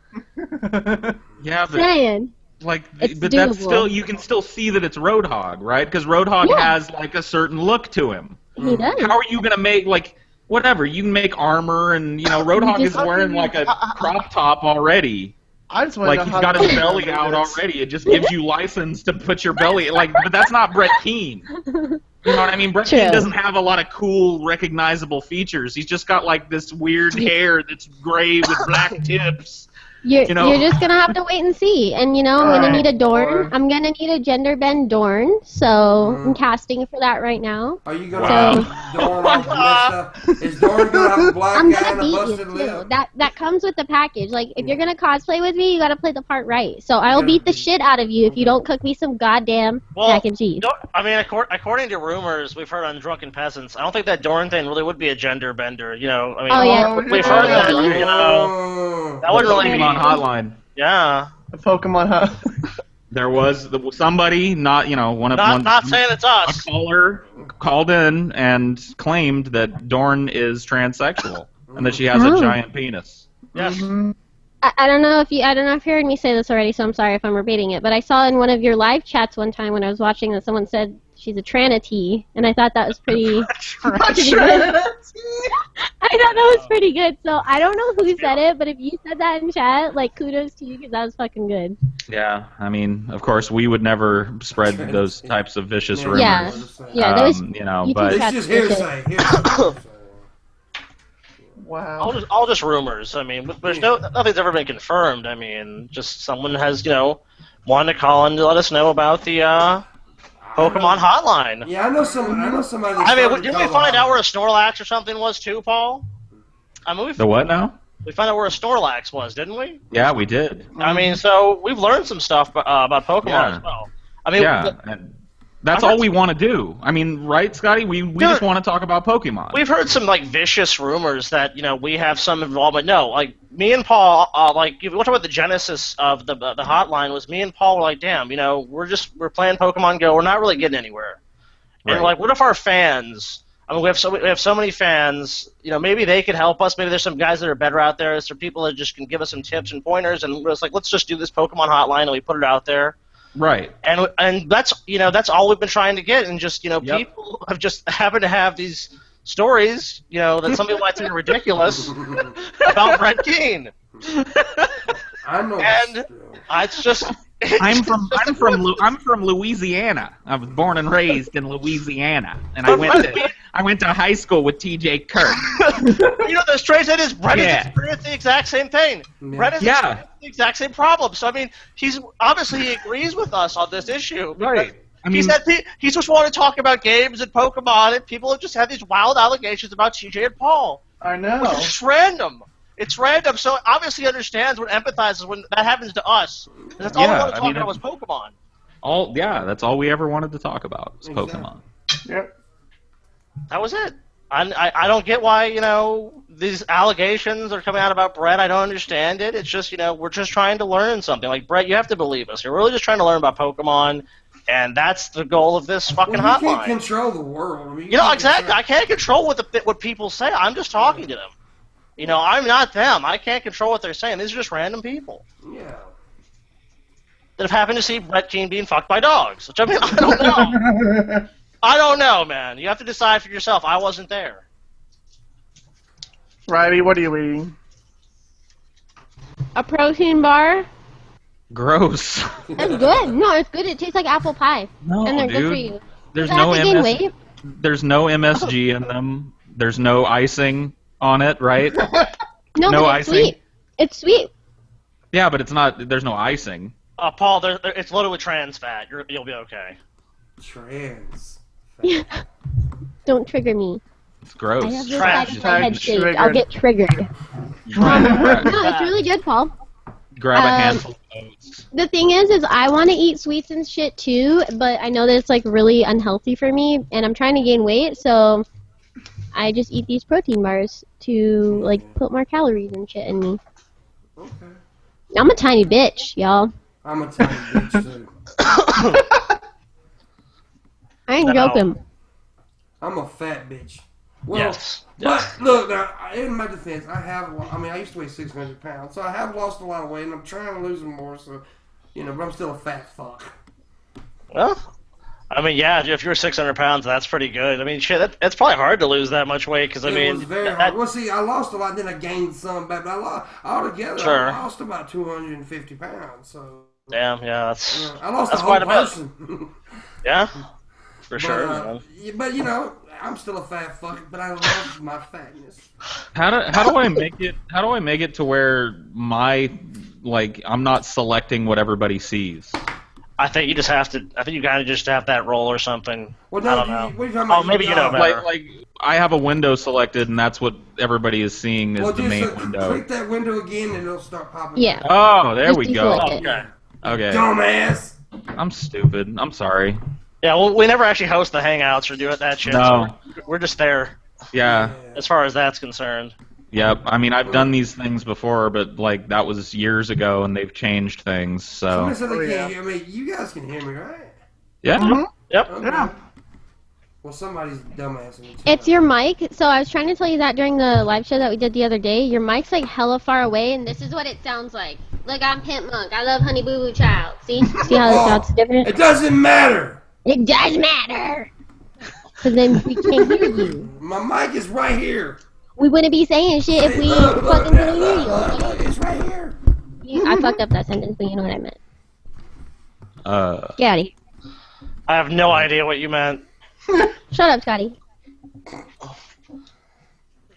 yeah, but saying, like, it's but doable. that's still you can still see that it's Roadhog, right? Because Roadhog has like a certain look to him. He does. How are you gonna make like whatever? You can make armor, and you know Roadhog is wearing like a crop top already. I just like he's got his belly out already. It just gives you license to put your belly like, but that's not Brett Keane. You know what I mean? Brett Keane doesn't have a lot of cool, recognizable features. He's just got like this weird hair that's gray with black tips. You're just gonna have to wait and see. And you know, I'm gonna need a Dorn. I'm gonna need a gender bend Dorn. So I'm casting for that right now. Are you gonna have Dorn all messed up? Is Dorn gonna have a black guy and a busted lip? That comes with the package. Like if you're gonna cosplay with me, you gotta play the part right. So I'll beat the shit out of you if you don't cook me some goddamn mac and cheese. I mean, according to rumors we've heard on Drunken Peasants, I don't think that Dorn thing really would be a gender bender. You know, I mean, we've heard that. You know, that wouldn't really be. Hotline. Yeah. The Pokemon Hotline. There was somebody, not saying it's us. A caller called in and claimed that Dorn is transsexual and that she has a giant penis. Yes. Mm-hmm. I don't know if you heard me say this already, so I'm sorry if I'm repeating it. But I saw in one of your live chats one time when I was watching that someone said she's a tranity, and I thought that was pretty good. I thought that was pretty good. So I don't know who said it, but if you said that in chat, like kudos to you because that was fucking good. Yeah, I mean, of course, we would never spread those types of vicious rumors. Yeah, those. You know, but it's just hearsay. Wow. All just rumors. I mean, there's nothing's ever been confirmed. I mean, just someone has wanted to call in to let us know about the Pokemon Hotline. Yeah, I know somebody. I mean, didn't we find out where a Snorlax or something was too, Paul? I mean, the what now? We found out where a Snorlax was, didn't we? Yeah, we did. I mean, so we've learned some stuff about Pokemon as well. I mean, That's all we want to do. I mean, right, Scotty? We just want to talk about Pokemon. We've heard some like vicious rumors that we have some involvement. No, like me and Paul, like if you talk about the genesis of the hotline was me and Paul were like, damn, we're playing Pokemon Go, we're not really getting anywhere. Right. And like, what if our fans? I mean, we have so many fans. Maybe they could help us. Maybe there's some guys that are better out there. There's some people that just can give us some tips and pointers. And it's like, let's just do this Pokemon hotline, and we put it out there. Right. And that's that's all we've been trying to get, and just people have just happened to have these stories that some people might think are ridiculous about Brett Keane. I know. And it's just I'm from Louisiana. I was born and raised in Louisiana, and I went to high school with T.J. Kirk. The strange thing is Brett has experienced the exact same thing. Brett has experienced the exact same problem. So I mean, he agrees with us on this issue. Right. I mean, he just wanted to talk about games and Pokemon, and people have just had these wild allegations about TJ and Paul. I know. Which is just random. It's random. So obviously he understands what empathizes when that happens to us. That's all we want to talk about was Pokemon. That's all we ever wanted to talk about was Pokemon. Yep. That was it. I don't get why, these allegations are coming out about Brett. I don't understand it. It's just, we're just trying to learn something. Like, Brett, you have to believe us. You're really just trying to learn about Pokemon, and that's the goal of this fucking hotline. You can't control the world. I mean, exactly. I can't control what people say. I'm just talking to them. I'm not them. I can't control what they're saying. These are just random people. Yeah. That have happened to see Brett Keane being fucked by dogs. Which, I mean, I don't know. I don't know, man. You have to decide for yourself. I wasn't there. Riley, what are you eating? A protein bar. Gross. That's good. No, it's good. It tastes like apple pie. No, and they're dude. good for you. There's no MSG in them. There's no icing on it, right? No, but it's icing. Sweet. It's sweet. Yeah, but it's not. There's no icing. Paul, it's loaded with trans fat. You'll be okay. Trans. Don't trigger me. It's gross. I have this side of my head shaved. Triggered. I'll get triggered. No, it's really good, Paul. Grab a handful of oats. The thing is I want to eat sweets and shit too, but I know that it's like really unhealthy for me, and I'm trying to gain weight, so I just eat these protein bars to like put more calories and shit in me. Okay. I'm a tiny bitch, y'all. I'm a tiny bitch too. I ain't joking. I'm a fat bitch. Well, yes. But look, now, in my defense, I used to weigh 600 pounds, so I have lost a lot of weight, and I'm trying to lose more, so, but I'm still a fat fuck. Well, I mean, yeah, if you're 600 pounds, that's pretty good. I mean, shit, it's probably hard to lose that much weight, because, It was very hard. Well, see, I lost a lot, then I gained some back, but altogether, I lost about 250 pounds, so... Damn, yeah, that's... I lost that's a whole quite a person. Yeah, for sure. But, I'm still a fat fuck, but I love my fatness. How do I make it? How do I make it to where I'm not selecting what everybody sees? I think you just have to. I think you kind of just have that role or something. Well, no, I don't know. What are you talking about? Maybe you know better. Like I have a window selected, and that's what everybody is seeing is the main window. Click that window again, and it'll start popping. Yeah. Oh, there we go. Okay. Okay. Dumbass. I'm stupid. I'm sorry. Yeah, well, we never actually host the Hangouts or do that shit. No. So we're just there. Yeah. As far as that's concerned. Yep. I mean, I've done these things before, but that was years ago, and they've changed things. So. Somebody said they can't hear me. You guys can hear me, right? Yeah. Mm-hmm. Yep. Okay. Yeah. Well, somebody's dumbass in the chat. It's your mic. So I was trying to tell you that during the live show that we did the other day. Your mic's like hella far away, and this is what it sounds like. Look, I'm Pimp Monk. I love Honey Boo Boo Child. See how it sounds different? It doesn't matter. It does matter. Because then we can't hear you. My mic is right here. We wouldn't be saying shit if we fucking couldn't hear you. Look, it's right here. I fucked up that sentence, but you know what I meant. Get out of here. I have no idea what you meant. Shut up, Scotty.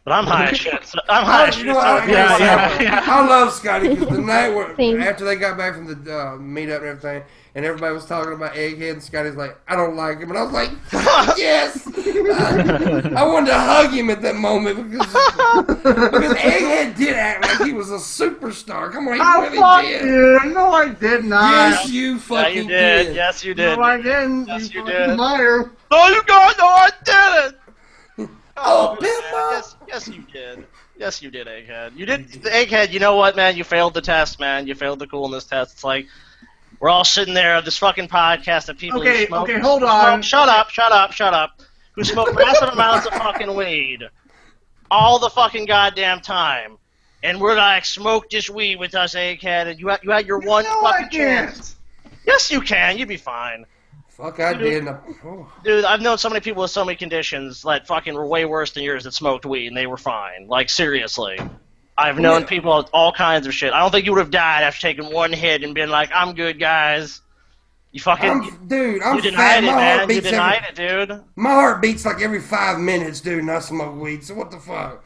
But I'm high as shit. So I'm high as shit. You know, I love Scotty because the night Same. after they got back from the meetup and everything, and everybody was talking about Egghead, and Scotty's like, I don't like him. And I was like, yes! I wanted to hug him at that moment because Egghead did act like he was a superstar. Come on, he really did. You. No, I did not. Yes, you fucking did. Yes, you did. No, I didn't. Yes, you fucking did. liar. No, you got. No, I didn't. Oh, man. Pitbull. Yes, you did. Yes, you did, Egghead. You did, Egghead. You know what, man? You failed the test, man. You failed the coolness test. It's like we're all sitting there at this fucking podcast of people who smoke. Okay, hold on. Shut up. Who smoke massive amounts of fucking weed all the fucking goddamn time, and we're like, smoke this weed with us, Egghead, and you had your one fucking chance. Yes, you can. You'd be fine. Fuck, I did. Dude, I've known so many people with so many conditions that fucking were way worse than yours that smoked weed and they were fine. Like, seriously. I've known people with all kinds of shit. I don't think you would have died after taking one hit and been like, I'm good, guys. You fucking... I'm you denied fat. it, My man. heart You beats denied it, dude. My heart beats like every 5 minutes, dude, and I smoke weed. So what the fuck?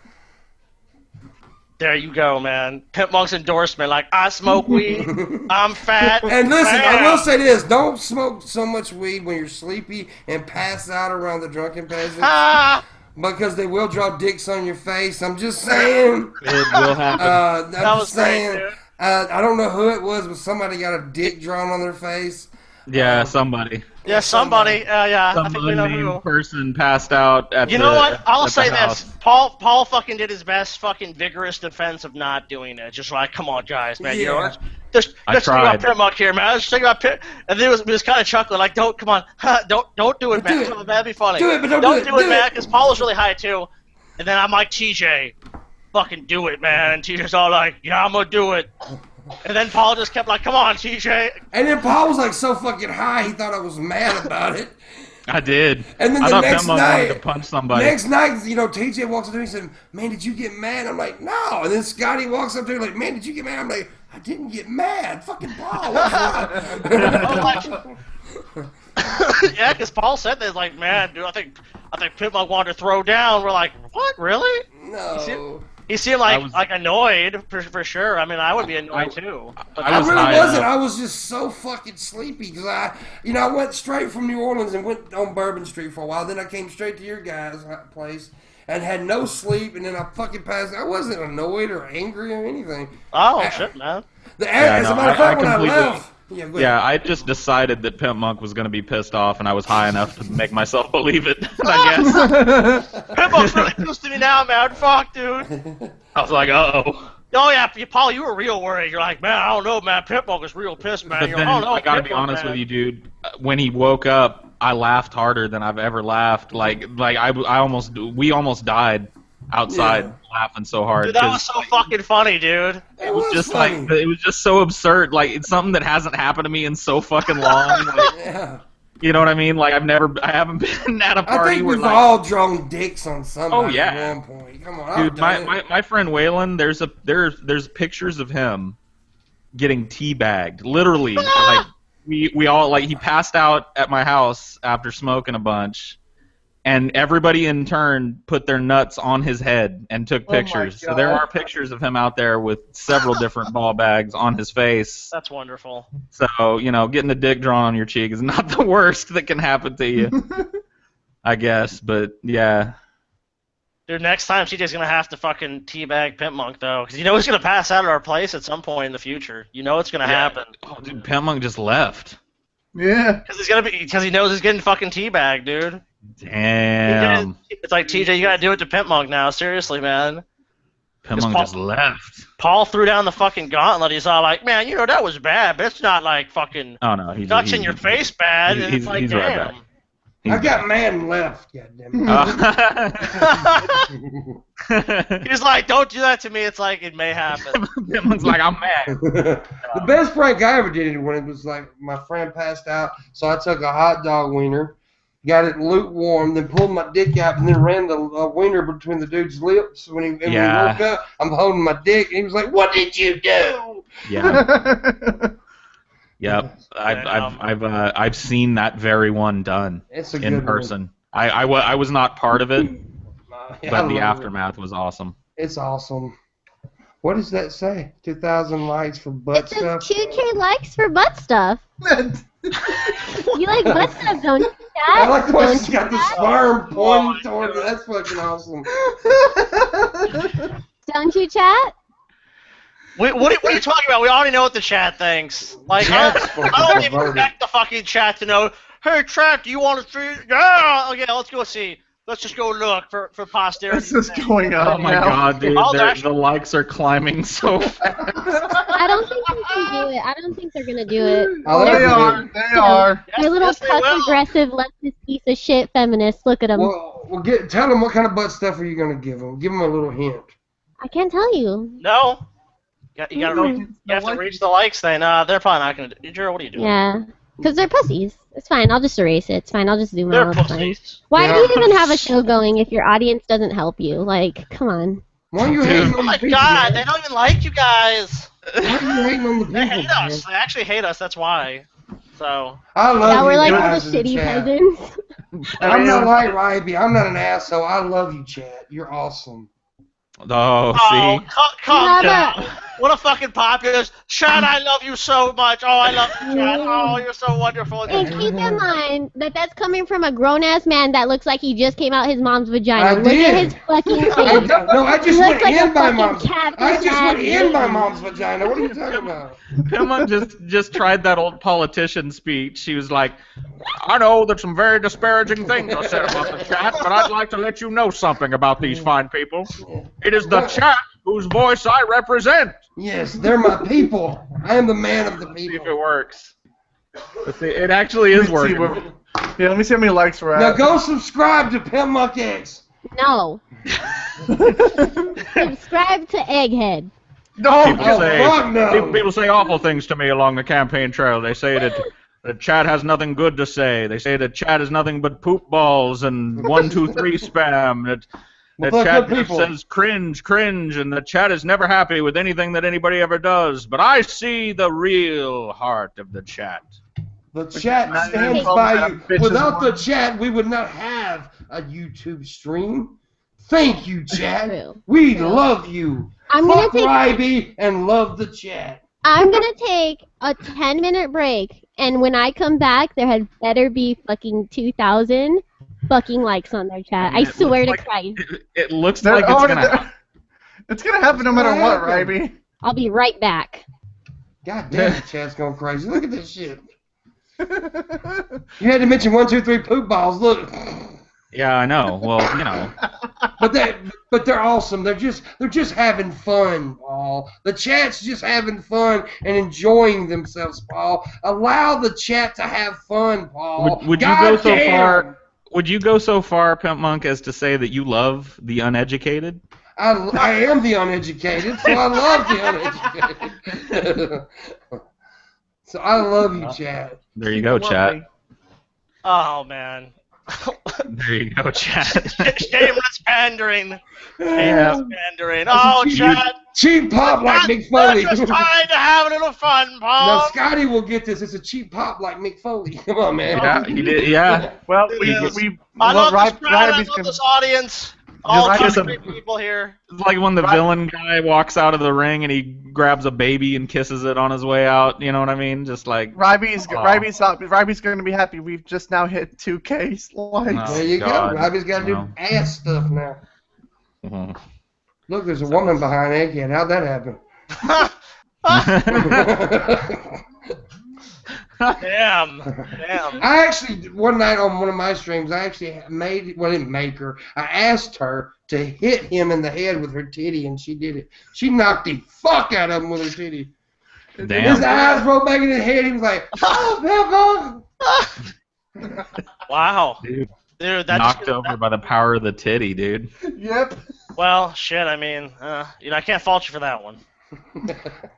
There you go, man. Pimp Monk's endorsement, like, I smoke weed, I'm fat. And listen, bam. I will say this: don't smoke so much weed when you're sleepy and pass out around the Drunken Peasants. Because they will draw dicks on your face. I'm just saying. It will happen. That was great, dude. I don't know who it was, but somebody got a dick drawn on their face. Yeah, somebody. Yeah, somebody. Yeah, Some I think we know who. unnamed person passed out at You the know what? I'll at say the house. this. Paul fucking did his best fucking vigorous defense of not doing it. Just like, come on, guys, man. Yeah. You know, just I think about tried. Pimp Monk here, man. Just think about Pimp. And then he was kind of chuckling, like, come on. Don't do it, man. Do it. That'd be funny. Do it, but don't do do it. it, man, because Paul was really high, too. And then I'm like, TJ, fucking do it, man. And TJ's all like, yeah, I'm gonna do it. And then Paul just kept like, come on, TJ. And then Paul was like so fucking high, he thought I was mad about it. I did. And then I the thought next Pimp Monk night, wanted to punch somebody. Next night, you know, TJ walks up to me and said, man, did you get mad? I'm like, no. And then Scotty walks up to me like, man, did you get mad? I'm like, I didn't get mad. Fucking Paul. What's wrong? Yeah, because Paul said that, like, man, dude, I think Pimp Monk wanted to throw down. We're like, what, really? No. He seemed like annoyed for sure. I mean, I would be annoyed too. But I was really high wasn't. enough. I was just so fucking sleepy because I went straight from New Orleans and went on Bourbon Street for a while. Then I came straight to your guys' place and had no sleep. And then I fucking passed. I wasn't annoyed or angry or anything. oh shit, man. As a matter of fact, when I completely- left, go ahead. Yeah, I just decided that Pimp Monk was going to be pissed off, and I was high enough to make myself believe it, I guess. Pimp Monk's really close to me now, man. Fuck, dude. I was like, uh-oh. Oh yeah, Paul, you were real worried. You're like, man, I don't know, man. Pimp Monk is real pissed, man. But You're then, like, oh no, I gotta Pimp be Monk, honest man. with you, dude. When he woke up, I laughed harder than I've ever laughed. We almost died outside laughing so hard. Dude, that was so fucking funny, dude. It was just funny. like, it was just so absurd. Like, it's something that hasn't happened to me in so fucking long. Like, Yeah. you know what I mean? Like, I haven't been at a I party think where we've like, all drawn dicks on somebody Oh, yeah. at one point. Come on, dude, my friend Waylon, there's pictures of him getting teabagged, literally. Like we all like he passed out at my house after smoking a bunch, and everybody in turn put their nuts on his head and took my pictures. So God. there are pictures of him out there with several different ball bags on his face. That's wonderful. So getting a dick drawn on your cheek is not the worst that can happen to you, I guess. But yeah. Dude, next time CJ's gonna have to fucking teabag Pimp Monk though, because you know he's gonna pass out at our place at some point in the future. You know it's gonna happen. Oh, dude, Pimp Monk just left. Yeah. Because he knows he's getting fucking teabagged, dude. Damn. It's like TJ, you gotta do it to Pimp Monk now. Seriously, man. Pimp Monk just left. Paul threw down the fucking gauntlet. He's all like, man, that was bad, but it's not like fucking Oh no, he's nuts in your face bad. And it's like, he's damn. right back. I got mad and left. Goddamn it. He's like, don't do that to me. It's like, it may happen. Pimp Monk's like, I'm mad. The best prank I ever did when it was like my friend passed out, so I took a hot dog wiener, got it lukewarm, then pulled my dick out, and then ran the wiener between the dude's lips. When he woke up, I'm holding my dick, and he was like, "What did you do?" Yeah. Yep. I've seen that very one done It's a in good person. I was not part of it, but the aftermath was awesome. It's awesome. What does that say? 2,000 likes for butt stuff? It says 2K likes for butt stuff. You like butt stuff, don't you, Chad? I like the way she's got the sperm pointing toward it. That's fucking awesome. Don't you, Chad? What are you talking about? We already know what the chat thinks. Like, I don't even expect the fucking chat to know, hey, chat, do you want to see? Yeah! Okay, let's go see. Let's just go look for posterity. This is going up. Oh my god, dude. The likes are climbing so fast. I don't think they can do it. I don't think they're going to do it. Oh, they are. They are. They're little aggressive, leftist piece of shit feminists. Look at them. Well, tell them what kind of butt stuff are you going to give them. Give them a little hint. I can't tell you. No. You have to reach the likes thing. They're probably not going to do it. Drew, what are you doing? Yeah. Because they're pussies. It's fine. I'll just erase it. It's fine. I'll just zoom out. They're pussies. Why do you even have a show going if your audience doesn't help you? Like, come on. Why are you hating on the people? Oh my god, they don't even like you guys. Why are you hating on the people? They hate us. They actually hate us. That's why. So. I love you we're like guys the in shitty chat. peasants. I'm not like Ryby. I'm not an asshole. I love you, chat. You're awesome. Oh, see? Calm down. What a fucking populist. Chad, I love you so much. Oh, I love you, Chad. Oh, you're so wonderful. And keep in mind that that's coming from a grown-ass man that looks like he just came out his mom's vagina. I Look did. at his fucking face. I just went like in a my fucking mom's. catfish I just went in ass my baby. mom's vagina. What are you talking about? Pimma just tried that old politician speech. She was like, I know that some very disparaging things are said about the chat, but I'd like to let you know something about these fine people. It is the chat whose voice I represent. Yes, they're my people. I am the man of the See if it people. works. Let's see, it actually is Let me see working. Yeah, let me see how many likes we're at. Now go subscribe to Pimp Muck X. No. Subscribe to Egghead. No. Fuck no. People say awful things to me along the campaign trail. They say that Chad has nothing good to say. They say that Chad is nothing but poop balls and 1, 2, 3 spam. That Chad just says cringe, and that Chad is never happy with anything that anybody ever does. But I see the real heart of the chat. The chat stands by you. Without the chat, we would not have a YouTube stream. Thank you, chat. True. We love you. I'm gonna Fuck take Ryby and love the chat. I'm gonna take a 10-minute break, and when I come back, there had better be fucking 2,000 fucking likes on their chat. I swear to Christ. It looks like it's gonna happen. It's gonna happen no matter what, Ryby. I'll be right back. God damn, the chat's going crazy. Look at this shit. You had to mention 1, 2, 3 poop balls. Look. Yeah, I know. Well, you know. But they're awesome. They're just having fun, Paul. The chat's just having fun and enjoying themselves, Paul. Allow the chat to have fun, Paul. Would you go so far? Would you go so far, Pimp Monk, as to say that you love the uneducated? I am the uneducated, so I love the uneducated. So I love you, chat. There you go, chat. Oh, man. There you go, chat. Shameless pandering. Yeah. Shameless pandering. Oh, chat. Cheap pop like Mick Foley. We're just trying to have a little fun, Paul. Now, Scotty will get this. It's a cheap pop like Mick Foley. Come on, man. Yeah, he did. Yeah. Well, I love this crowd. I love this audience. All country people here. It's like when the villain guy walks out of the ring and he grabs a baby and kisses it on his way out. You know what I mean? Just like Ryby's going to be happy. We've just now hit 2K likes. There you God. go. Ryby's got to do ass stuff now. Look, there's a woman behind Egghead. How'd that happen? Damn. I actually, one night on one of my streams, I actually didn't make her. I asked her to hit him in the head with her titty, and she did it. She knocked the fuck out of him with her titty. Damn. His eyes rolled back in his head. He was like, "Oh, Wow. Dude, that's knocked over by the power of the titty, dude. Yep. Well, shit. I mean, I can't fault you for that one.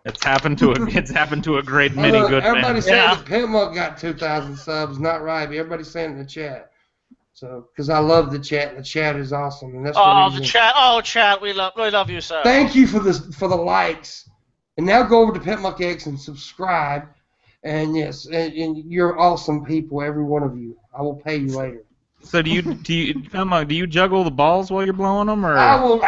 It's happened to a great many good men. Everybody's saying that Pimp Monk got 2,000 subs, not Ryby. Everybody's saying in the chat. So, because I love the chat, and the chat is awesome, and that's the chat. Oh, chat, we love you, so. Thank you for the likes, and now go over to Pimp Monk X and subscribe. And yes, and you're awesome people, every one of you. I will pay you later. So do you juggle the balls while you're blowing them, or I will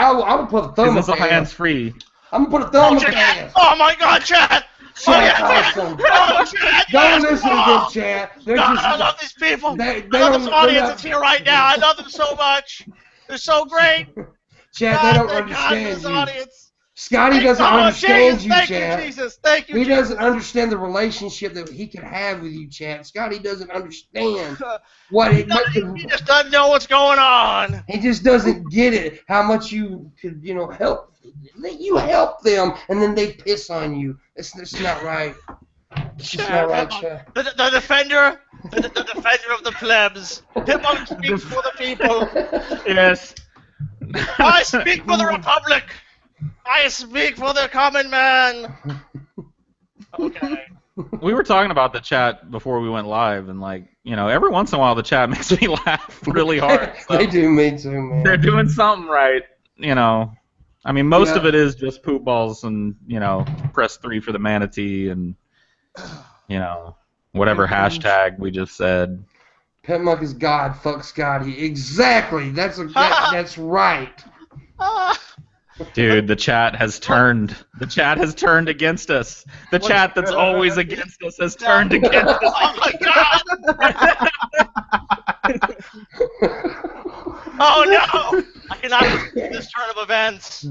put a thumb is up this a hands free? I'm gonna put a thumb up the ass. Oh my God, Chad! Chat's awesome. Oh, Chad! Don't listen to them, Chat. They're God, just. I love these people. They I love this don't- audience they're that's here right now. I love them so much. They're so great. Chat, they don't thank God for understand this you. audience. Scotty doesn't understand Jesus, you, thank Chat. you, Jesus. Thank you, He Jesus. doesn't understand the relationship that he can have with you, Chat. Scotty doesn't understand what He just doesn't know what's going on. he just doesn't get it. How much you could, help. You help them, and then they piss on you. It's not right. It's just not right, Chat. The defender of the plebs. Pipmunk speaks for the people. Yes. I speak for the Republic. I speak for the common man. Okay. We were talking about the chat before we went live, and every once in a while the chat makes me laugh really hard. So They do me too, man. they're doing something right, I mean, most of it is just poop balls and press 3 for the manatee and whatever hashtag we just said. Pipmunk is God. Fuck Scotty. Exactly. That's right. Dude, the chat has turned. The chat has turned against us. The chat that's always against us has turned against us. Oh my God! Oh no! I cannot believe this turn of events.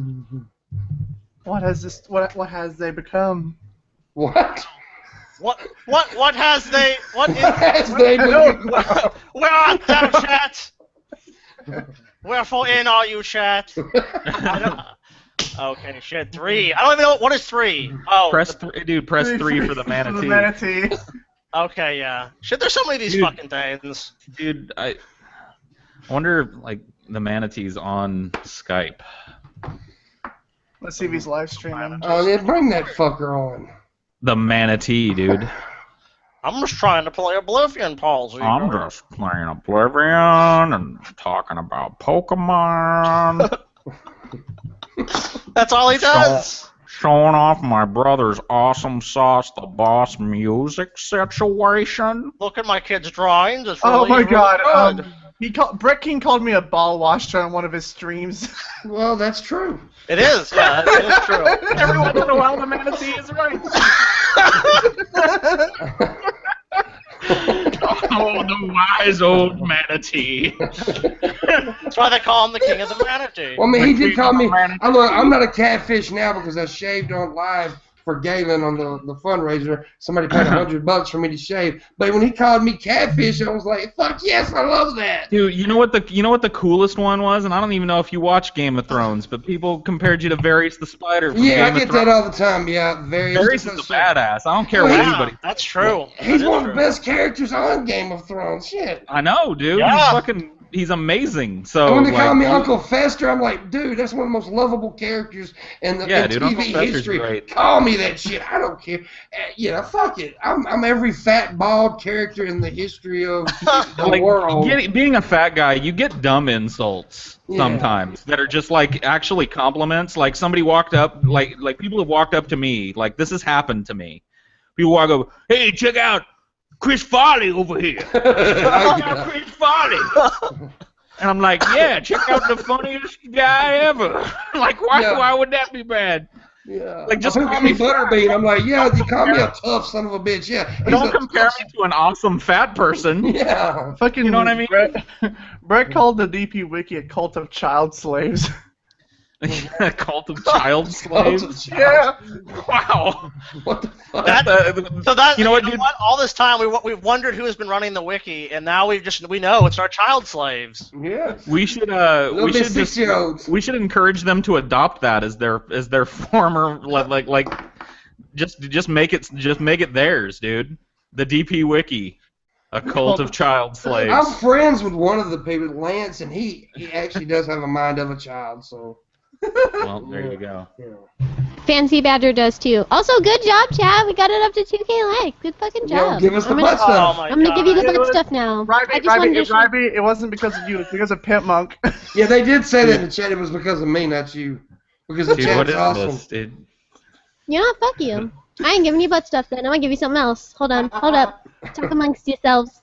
What has they become? What? What has they? What is? Has they been? Where art thou, chat? Wherefore in are you, chat? Okay, shit. 3. I don't even know what is 3. Oh, press 3, dude. Press 3 for the manatee. Okay, yeah. Shit, there's so many of these fucking things. Dude, I wonder if the manatee's on Skype. Let's see if he's live streaming. Oh, yeah, bring that fucker on. The manatee, dude. I'm just trying to play Oblivion, Palsy. I'm just playing Oblivion and talking about Pokemon. That's all he does. Showing off my brother's awesome sauce, the boss music situation. Look at my kid's drawings. It's Oh really, my God! good. Brett King called me a ball washer on one of his streams. Well, that's true. It is. Yeah, it is true. Every once in a while, the manatee is right. Oh, the wise old manatee. That's why they call him the king of the manatee. Well, I mean, he did call me. I'm not a catfish now because I shaved on live for Galen on the fundraiser. Somebody paid $100 for me to shave. But when he called me catfish, I was like, "Fuck yes, I love that." Dude, you know what the coolest one was, and I don't even know if you watch Game of Thrones, but people compared you to Varys the Spider. From Yeah, Game I get of Thrones. that all the time. Yeah, Varys is a badass. I don't care what Yeah, anybody. that's true. He's That one is of the best characters on Game of Thrones. Shit. I know, dude. Yeah. He's amazing. So And when they call me Uncle Fester, I'm like, dude, that's one of the most lovable characters in the Yeah, in dude, TV Uncle Fester's history. great. Call me that shit. I don't care. Fuck it. I'm every fat, bald character in the history of the world. Being a fat guy, you get dumb insults sometimes that are just actually compliments. Like somebody walked up, like people have walked up to me, like this has happened to me. People walk up, hey, check out Chris Farley over here. Check out Chris Farley. And I'm like, yeah, check out the funniest guy ever. Like, why would that be bad? Yeah. Like, just call me Butterbean. I'm like, yeah, you call me a tough son of a bitch. Yeah. Don't compare me to an awesome fat person. Yeah. Fucking, you know what I mean? Brett called the DP Wiki a cult of child slaves. A cult of child slaves? Yeah. Wow. What the fuck? You know what? All this time we've wondered who has been running the wiki, and now we know it's our child slaves. Yeah. We should encourage them to adopt that as their former just make it theirs, dude. The DP Wiki. A cult of child slaves. I'm friends with one of the people, Lance, and he actually does have a mind of a child, so. Well, there you go. Yeah. Fancy Badger does too. Also, good job, Chad. We got it up to 2K likes. Good fucking job. Give us the butt stuff. I'm gonna give you the butt stuff now. Ryby, it wasn't because of you. It's because of Pimp Monk. Yeah, they did say that in the chat. It was because of me, not you. Because the chat's awesome. This, dude? You know, fuck you. I ain't giving you butt stuff then. I'm gonna give you something else. Hold up. Talk amongst yourselves.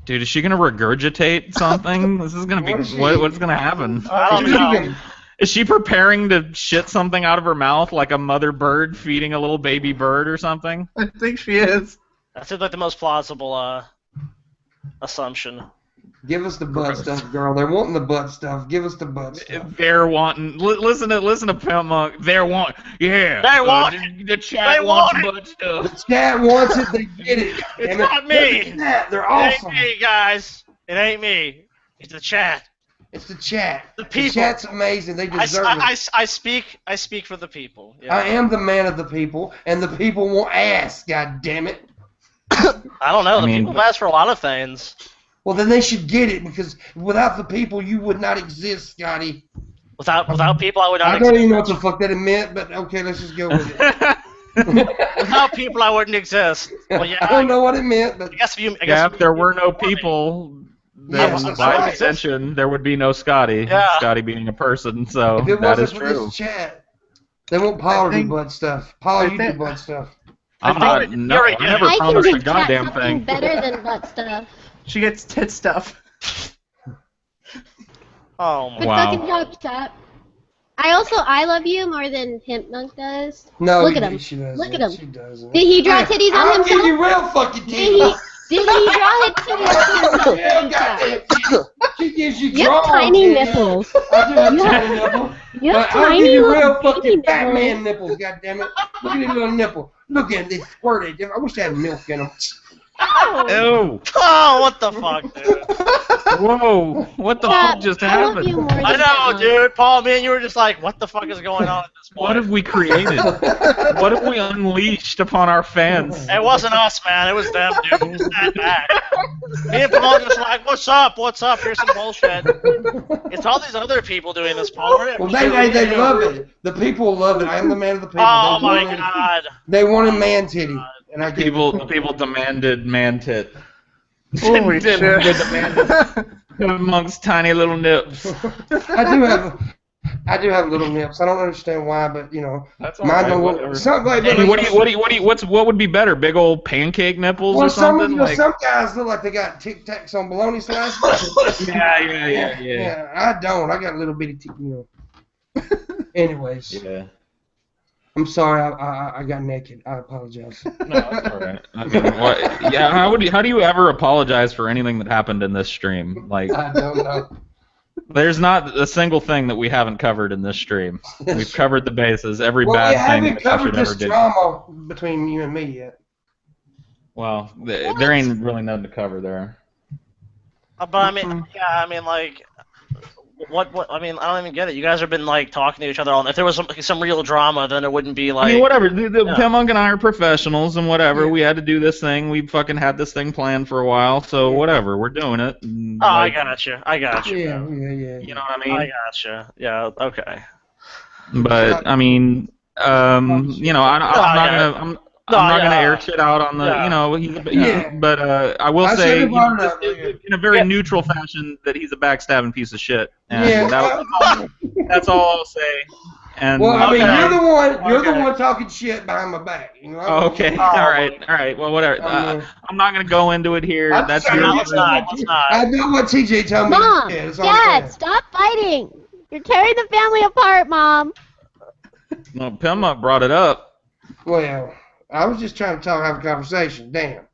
Dude, is she gonna regurgitate something? This is gonna be what's gonna happen? I don't know. Is she preparing to shit something out of her mouth like a mother bird feeding a little baby bird or something? I think she is. That seems like the most plausible assumption. Give us the butt stuff, girl. They're wanting the butt stuff. Give us the butt stuff. They're wanting. Listen to Pimp Monk. They're wanting. Yeah. They want. The chat wants butt stuff. The chat wants it. They get it. It's not me. They're awesome. It ain't me, guys. It ain't me. It's the chat. It's the chat. The people. The chat's amazing. They deserve it. I speak for the people. Yeah. I am the man of the people, and the people want ass. God damn it. I don't know. The people ask for a lot of things. Well, then they should get it, because without the people, you would not exist, Scotty. Without people, I would not exist. I don't even know what the fuck that meant, but okay, let's just go with it. Without people, I wouldn't exist. Well, yeah, I don't know what it meant, but... I guess if there were no people, then by extension, there would be no Scotty. Yeah. Scotty being a person, so if it that is wasn't true. For this chat, they want Paul to do butt stuff. Paul, you do butt stuff. I never promised a goddamn thing. Better than butt stuff. She gets tit stuff. Oh my wow. I love you more than Pimp Monk does. No, look at him. She doesn't. Look at him. She doesn't. Did he draw titties on himself? I'll give you real fucking titties. Did he draw his titties? She gives you have tiny nipples. I do have tiny nipples. You have I'll give tiny you little real fucking nipples. Batman nipples, goddammit. Look at his little nipple. Look at it, they squirted. I wish they had milk in them. Oh. Oh, what the fuck, dude? Whoa, what the fuck just happened? I know, dude. Paul, man, you were just like, what the fuck is going on at this point? What have we created? What have we unleashed upon our fans? It wasn't us, man. It was them, dude. We sat back. Me and Paul just like, what's up? What's up? Here's some bullshit. It's all these other people doing this, Paul. Well, they love it. The people love it. I am the man of the people. Oh, my God. They wanted man titty. And the people demanded man tit. Holy shit. They demanded amongst tiny little nips. I do have little nips. I don't understand why, but you know, that's all mine right, don't look. What would be better? Big old pancake nipples or something? Some guys look like they got Tic Tacs on bologna slices. Yeah. I don't. I got little bitty, Anyways. Yeah. I'm sorry, I got naked. I apologize. No, that's all right. I mean, yeah, how do you ever apologize for anything that happened in this stream? Like, I don't know. There's not a single thing that we haven't covered in this stream. We've covered the bases, every bad thing that we ever did. We haven't covered this drama between you and me yet. Well, there ain't really nothing to cover there. But I mean, yeah, I mean, like... What? I mean, I don't even get it. You guys have been like talking to each other all. If there was some real drama, then it wouldn't be like. I mean, whatever. Pimp Monk and I are professionals, and whatever. Yeah. We had to do this thing. We fucking had this thing planned for a while, so whatever. We're doing it. And, I got you. Yeah. You know what I mean? I got you. Yeah. Okay. But I mean, you know, I'm not gonna air shit out on the, but I will say in a very neutral fashion that he's a backstabbing piece of shit. And that's all I'll say. And well, I mean, you're the one talking shit behind my back. You know? Okay. All right. Well, whatever. I'm not gonna go into it here. That's your. Let's not. I know what TJ told me. Mom, Dad, stop fighting. You're tearing the family apart, Mom. No, Pimp Monk brought it up. Well. I was just trying to have a conversation. Damn.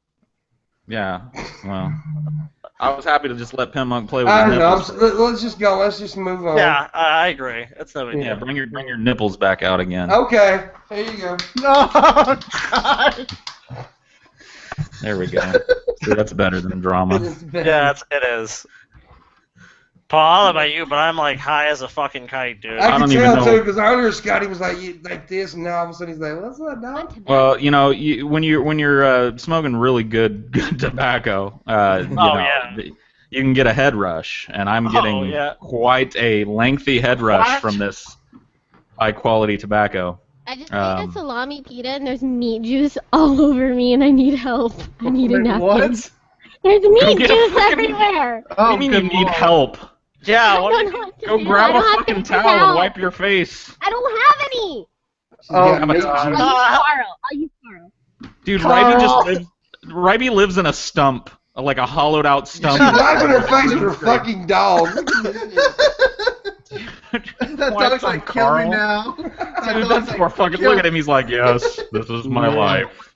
Yeah. Well, I was happy to just let Pimp Monk play with his nipples. Let's just go. Let's just move on. Yeah, I agree. That's no big deal. Yeah, bring your nipples back out again. Okay. There you go. No, God. There we go. See, that's better than drama. Yeah, it is. Paul, I don't know about you, but I'm like high as a fucking kite, dude. I can tell too, because earlier Scotty was like this, and now all of a sudden he's like, "What's that, dog?" Well, you know, when you're smoking really good tobacco, you can get a head rush, and I'm getting quite a lengthy head rush from this high quality tobacco. I just ate a salami pita, and there's meat juice all over me, and I need help. I need a napkin. What? There's meat juice everywhere. What do you mean you need help? Yeah, go grab a fucking towel and wipe your face. I don't have any. Oh, I'll use Carl. Dude, Ryby lives in a stump like a hollowed out stump. She's wiping her face with her fucking dog. That dog's like, kill me now. Dude, that's more fucking. Look at him. He's like, yes, this is my life.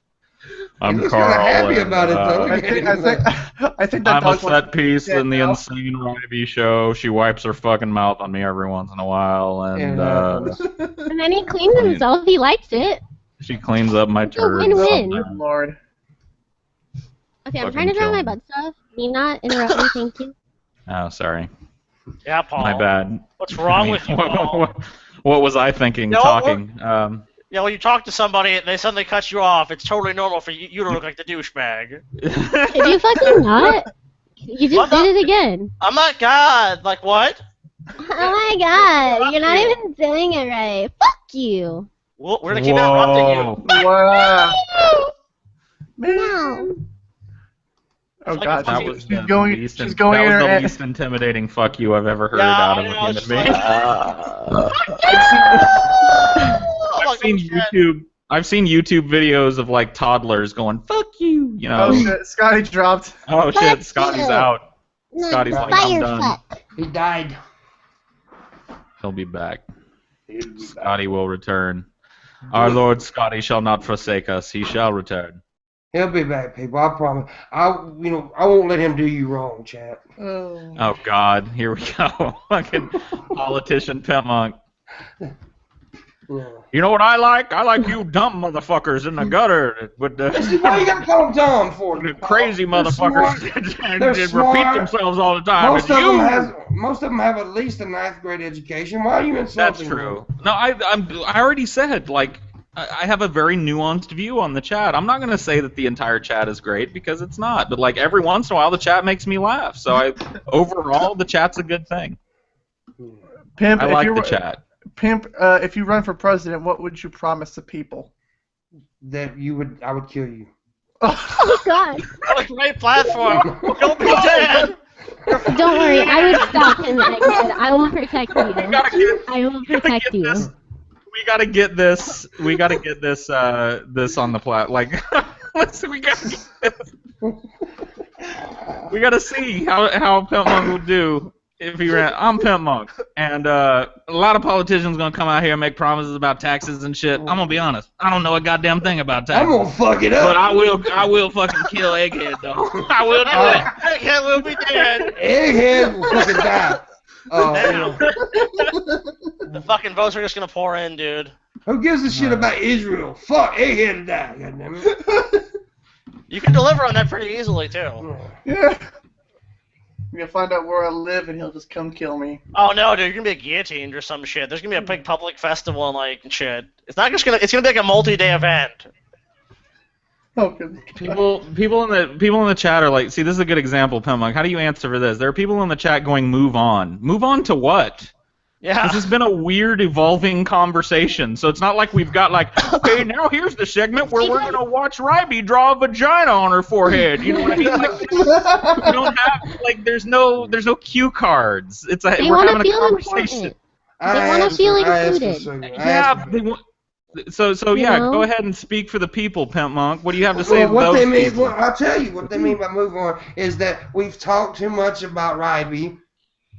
I'm He's Carl. happy about it though. I think that I'm a dog set piece in the now. insane Ryby show. She wipes her fucking mouth on me every once in a while, and And then he cleans himself. He likes it. she cleans up my It's a turds. win-win. Good Lord. Okay, I'm Fucking trying to draw kill my me. butt stuff. Me not interrupt me, thank you. Oh, sorry. Yeah, Paul. My bad. What's wrong with you, Paul? What was I thinking? No, talking. Yeah, when you talk to somebody and they suddenly cut you off, it's totally normal for you to look like the douchebag. Did you fucking not? You just did it again. I'm not God. Like what? Oh my god, you're not even saying it right. Fuck you. Well, we're gonna keep interrupting you. Wow. No. Oh It's like God, a fucking- she's going. least She's going that in was her. the least intimidating fuck you I've ever heard Yeah, out I of a know, human it's being. Oh, I've seen YouTube videos of like toddlers going "fuck you," you know. Oh shit, Scotty dropped. Oh shit, Fuck Scotty's you. out. No, Scotty's like, I'm fired done. fuck. He died. He'll be back. Scotty will return. Our Lord Scotty shall not forsake us. He shall return. He'll be back, people. I promise. I won't let him do you wrong, chat. Oh God, here we go. Fucking politician pimp monk. Yeah. You know what I like? I like you dumb motherfuckers in the gutter with the Why you gotta call him dumb for? the crazy They're motherfuckers smart. that They're repeat smart. themselves all the time. Most It's of you. them have at least a 9th grade education. Why are you insulting That's true. them? No, I already said, like, I have a very nuanced view on the chat. I'm not going to say that the entire chat is great because it's not. But, like, every once in a while, the chat makes me laugh. So, overall, the chat's a good thing. Pimp, I like the chat. Pimp, if you run for president, what would you promise the people? That I would kill you. Oh god. what a great platform. Don't be dead. Don't worry, I would stop him, Egghead. I will protect you. I will We gotta protect get you. this. We gotta get this. We gotta get this. This on the plat. Like, we gotta get this. We gotta see how Pimp Monk will do if he ran. I'm Pimp Monk, and a lot of politicians gonna come out here and make promises about taxes and shit. I'm gonna be honest. I don't know a goddamn thing about taxes. I'm gonna fuck it up. But I will fucking kill Egghead though. I will do it. Egghead will be dead. Egghead will fucking die. Damn. The fucking votes are just gonna pour in, dude. Who gives a shit about Israel? Fuck Egghead to die. Goddammit. You can deliver on that pretty easily too. Yeah. You're gonna find out where I live, and he'll just come kill me. Oh no, dude, you're gonna be guillotined or some shit. There's gonna be a big public festival and like shit. It's not just gonna. It's gonna be like a multi-day event. Oh, good. People in the chat are like, see, this is a good example, Pimp Monk. How do you answer for this? There are people in the chat going, "Move on." Move on to what? Yeah. This has been a weird, evolving conversation. So it's not like we've got like, okay, now here's the segment where we're gonna watch Ryby draw a vagina on her forehead. You know what I mean? Like, we don't have like, there's no cue cards. It's They we're want having to a feel conversation. important. They want to feel included. Yeah, they want. So yeah, know? go ahead and speak for the people, Pimp Monk. What do you have to say Well, to what those they mean, people? well, I'll tell you what they mean by move on is that we've talked too much about Ryby,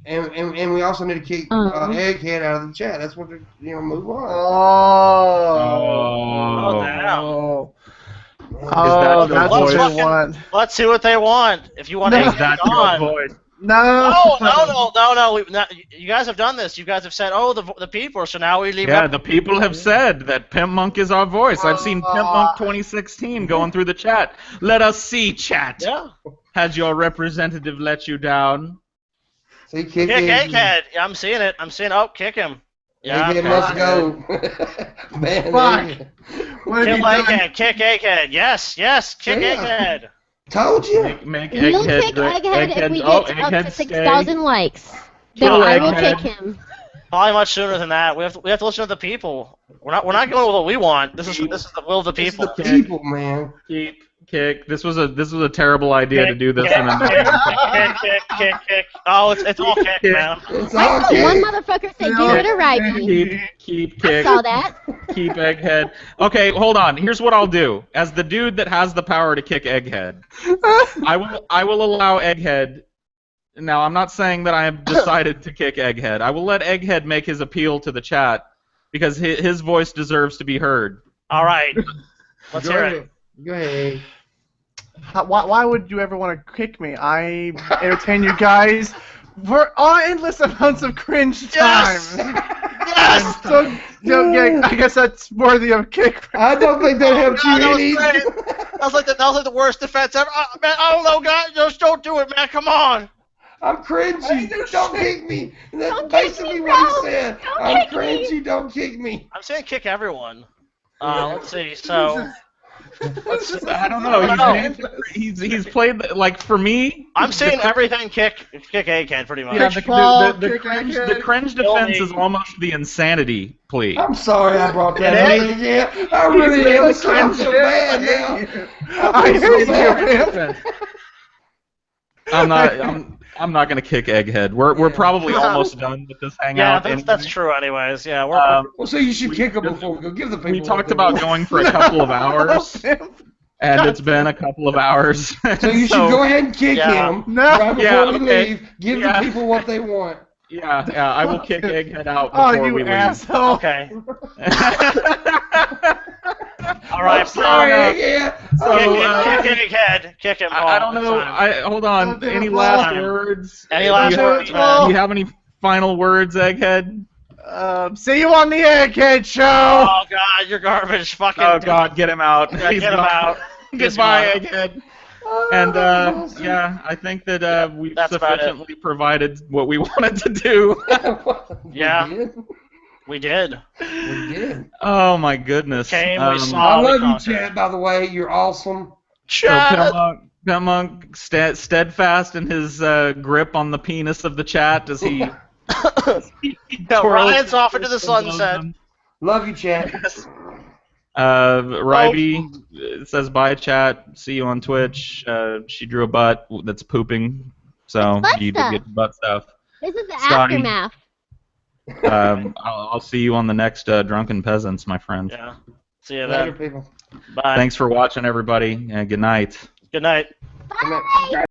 and we also need to keep Egghead out of the chat. That's what they're, move on. Oh, damn. Oh, that's what they want. Let's see what they want. If you want No. to Is that your voice? No. No. You guys have done this. You guys have said, "Oh, the people." So now we leave. Yeah, the people have said that Pimp Monk is our voice. I've seen Pimp Monk 2016 going through the chat. Let us see, chat. Yeah. Has your representative let you down? See, kick Kick Egghead. Egghead. Yeah, I'm seeing it. Oh, kick him. Yeah. Egghead must go. Man, Fuck. Egghead. What have Kill you done? Egghead. Kick Egghead. Yes. Kick Yeah. Egghead. Told you. Make We'll Egghead kick great. Egghead if we get up to Egghead 6,000 likes. Then Kill I will Egghead. kick him. Probably much sooner than that. We have to listen to the people. We're not going with what we want. This is the will of the It's people. the people, man. Kick. This was a terrible idea to do this in a kick. Oh, it's all kick, man. It's I all saw kick. one motherfucker say, "Give it a righty." Keep I kick. saw that. Keep Egghead. Okay, hold on. Here's what I'll do. As the dude that has the power to kick Egghead, I will allow Egghead. Now, I'm not saying that I have decided to kick Egghead. I will let Egghead make his appeal to the chat because his voice deserves to be heard. All right. Let's hear it. Go ahead. Why would you ever want to kick me? I entertain you guys for endless amounts of cringe time. Yes! Yes! So, yeah, I guess that's worthy of a kick. I don't think that helped you that was any. great. That was like the worst defense ever. Man, I don't know, guys. Just don't do it, man. Come on. I'm cringy. Don't kick me. And that's Don't kick basically me, what he bro. said. Don't I'm kick me. cringy. Don't kick me. I'm saying kick everyone. Let's see. So I don't know. He's played like for me. I'm saying everything kick Egghead pretty much. Yeah, Kick the cringe defense is almost the insanity plea. I'm sorry I brought that It up. Yeah, I really am. I'm so bad now. I hate you, man. I'm not gonna kick Egghead. We're probably almost done with this Yeah, hangout. that's true. Anyways, yeah. Well, so you should kick him before we go. Give the people. We what talked they about want. going for a couple of hours, and it's been a couple of hours. So you should go ahead and kick him No. right before Yeah, we okay. leave. Give Yeah. the people what they want. Yeah, I will kick Egghead out Oh, before you we leave. asshole. Okay. All right. I'm sorry. Yeah. Kick Egghead. Kick him. I don't know. Hold on. Oh, Any damn. last Time. words? Any last Do you have- words, man? Do you have any final words, Egghead? See you on the Egghead Show. Oh God, you're garbage. Fucking. Oh God, get him out. Yeah, He's get him gone. out. Goodbye, He's gone. Egghead. And yeah, I think that we've that's about it. sufficiently provided what we wanted to do. Yeah. We did. We did. Oh my goodness. Came, we I saw. love you, conquered. Chad, by the way. You're awesome. So Pimmonk steadfast in his grip on the penis of the chat as he. Yeah, Ryan's off into the sunset. Love you, Chad. Ryby says bye, chat. See you on Twitch. She drew a butt that's pooping, so It's butt you did stuff. get butt stuff. This is the Scotty. aftermath. I'll see you on the next Drunken Peasants, my friend. Yeah. See you Later, then. people. Bye. Thanks for watching, everybody, and good night. Good night. Bye.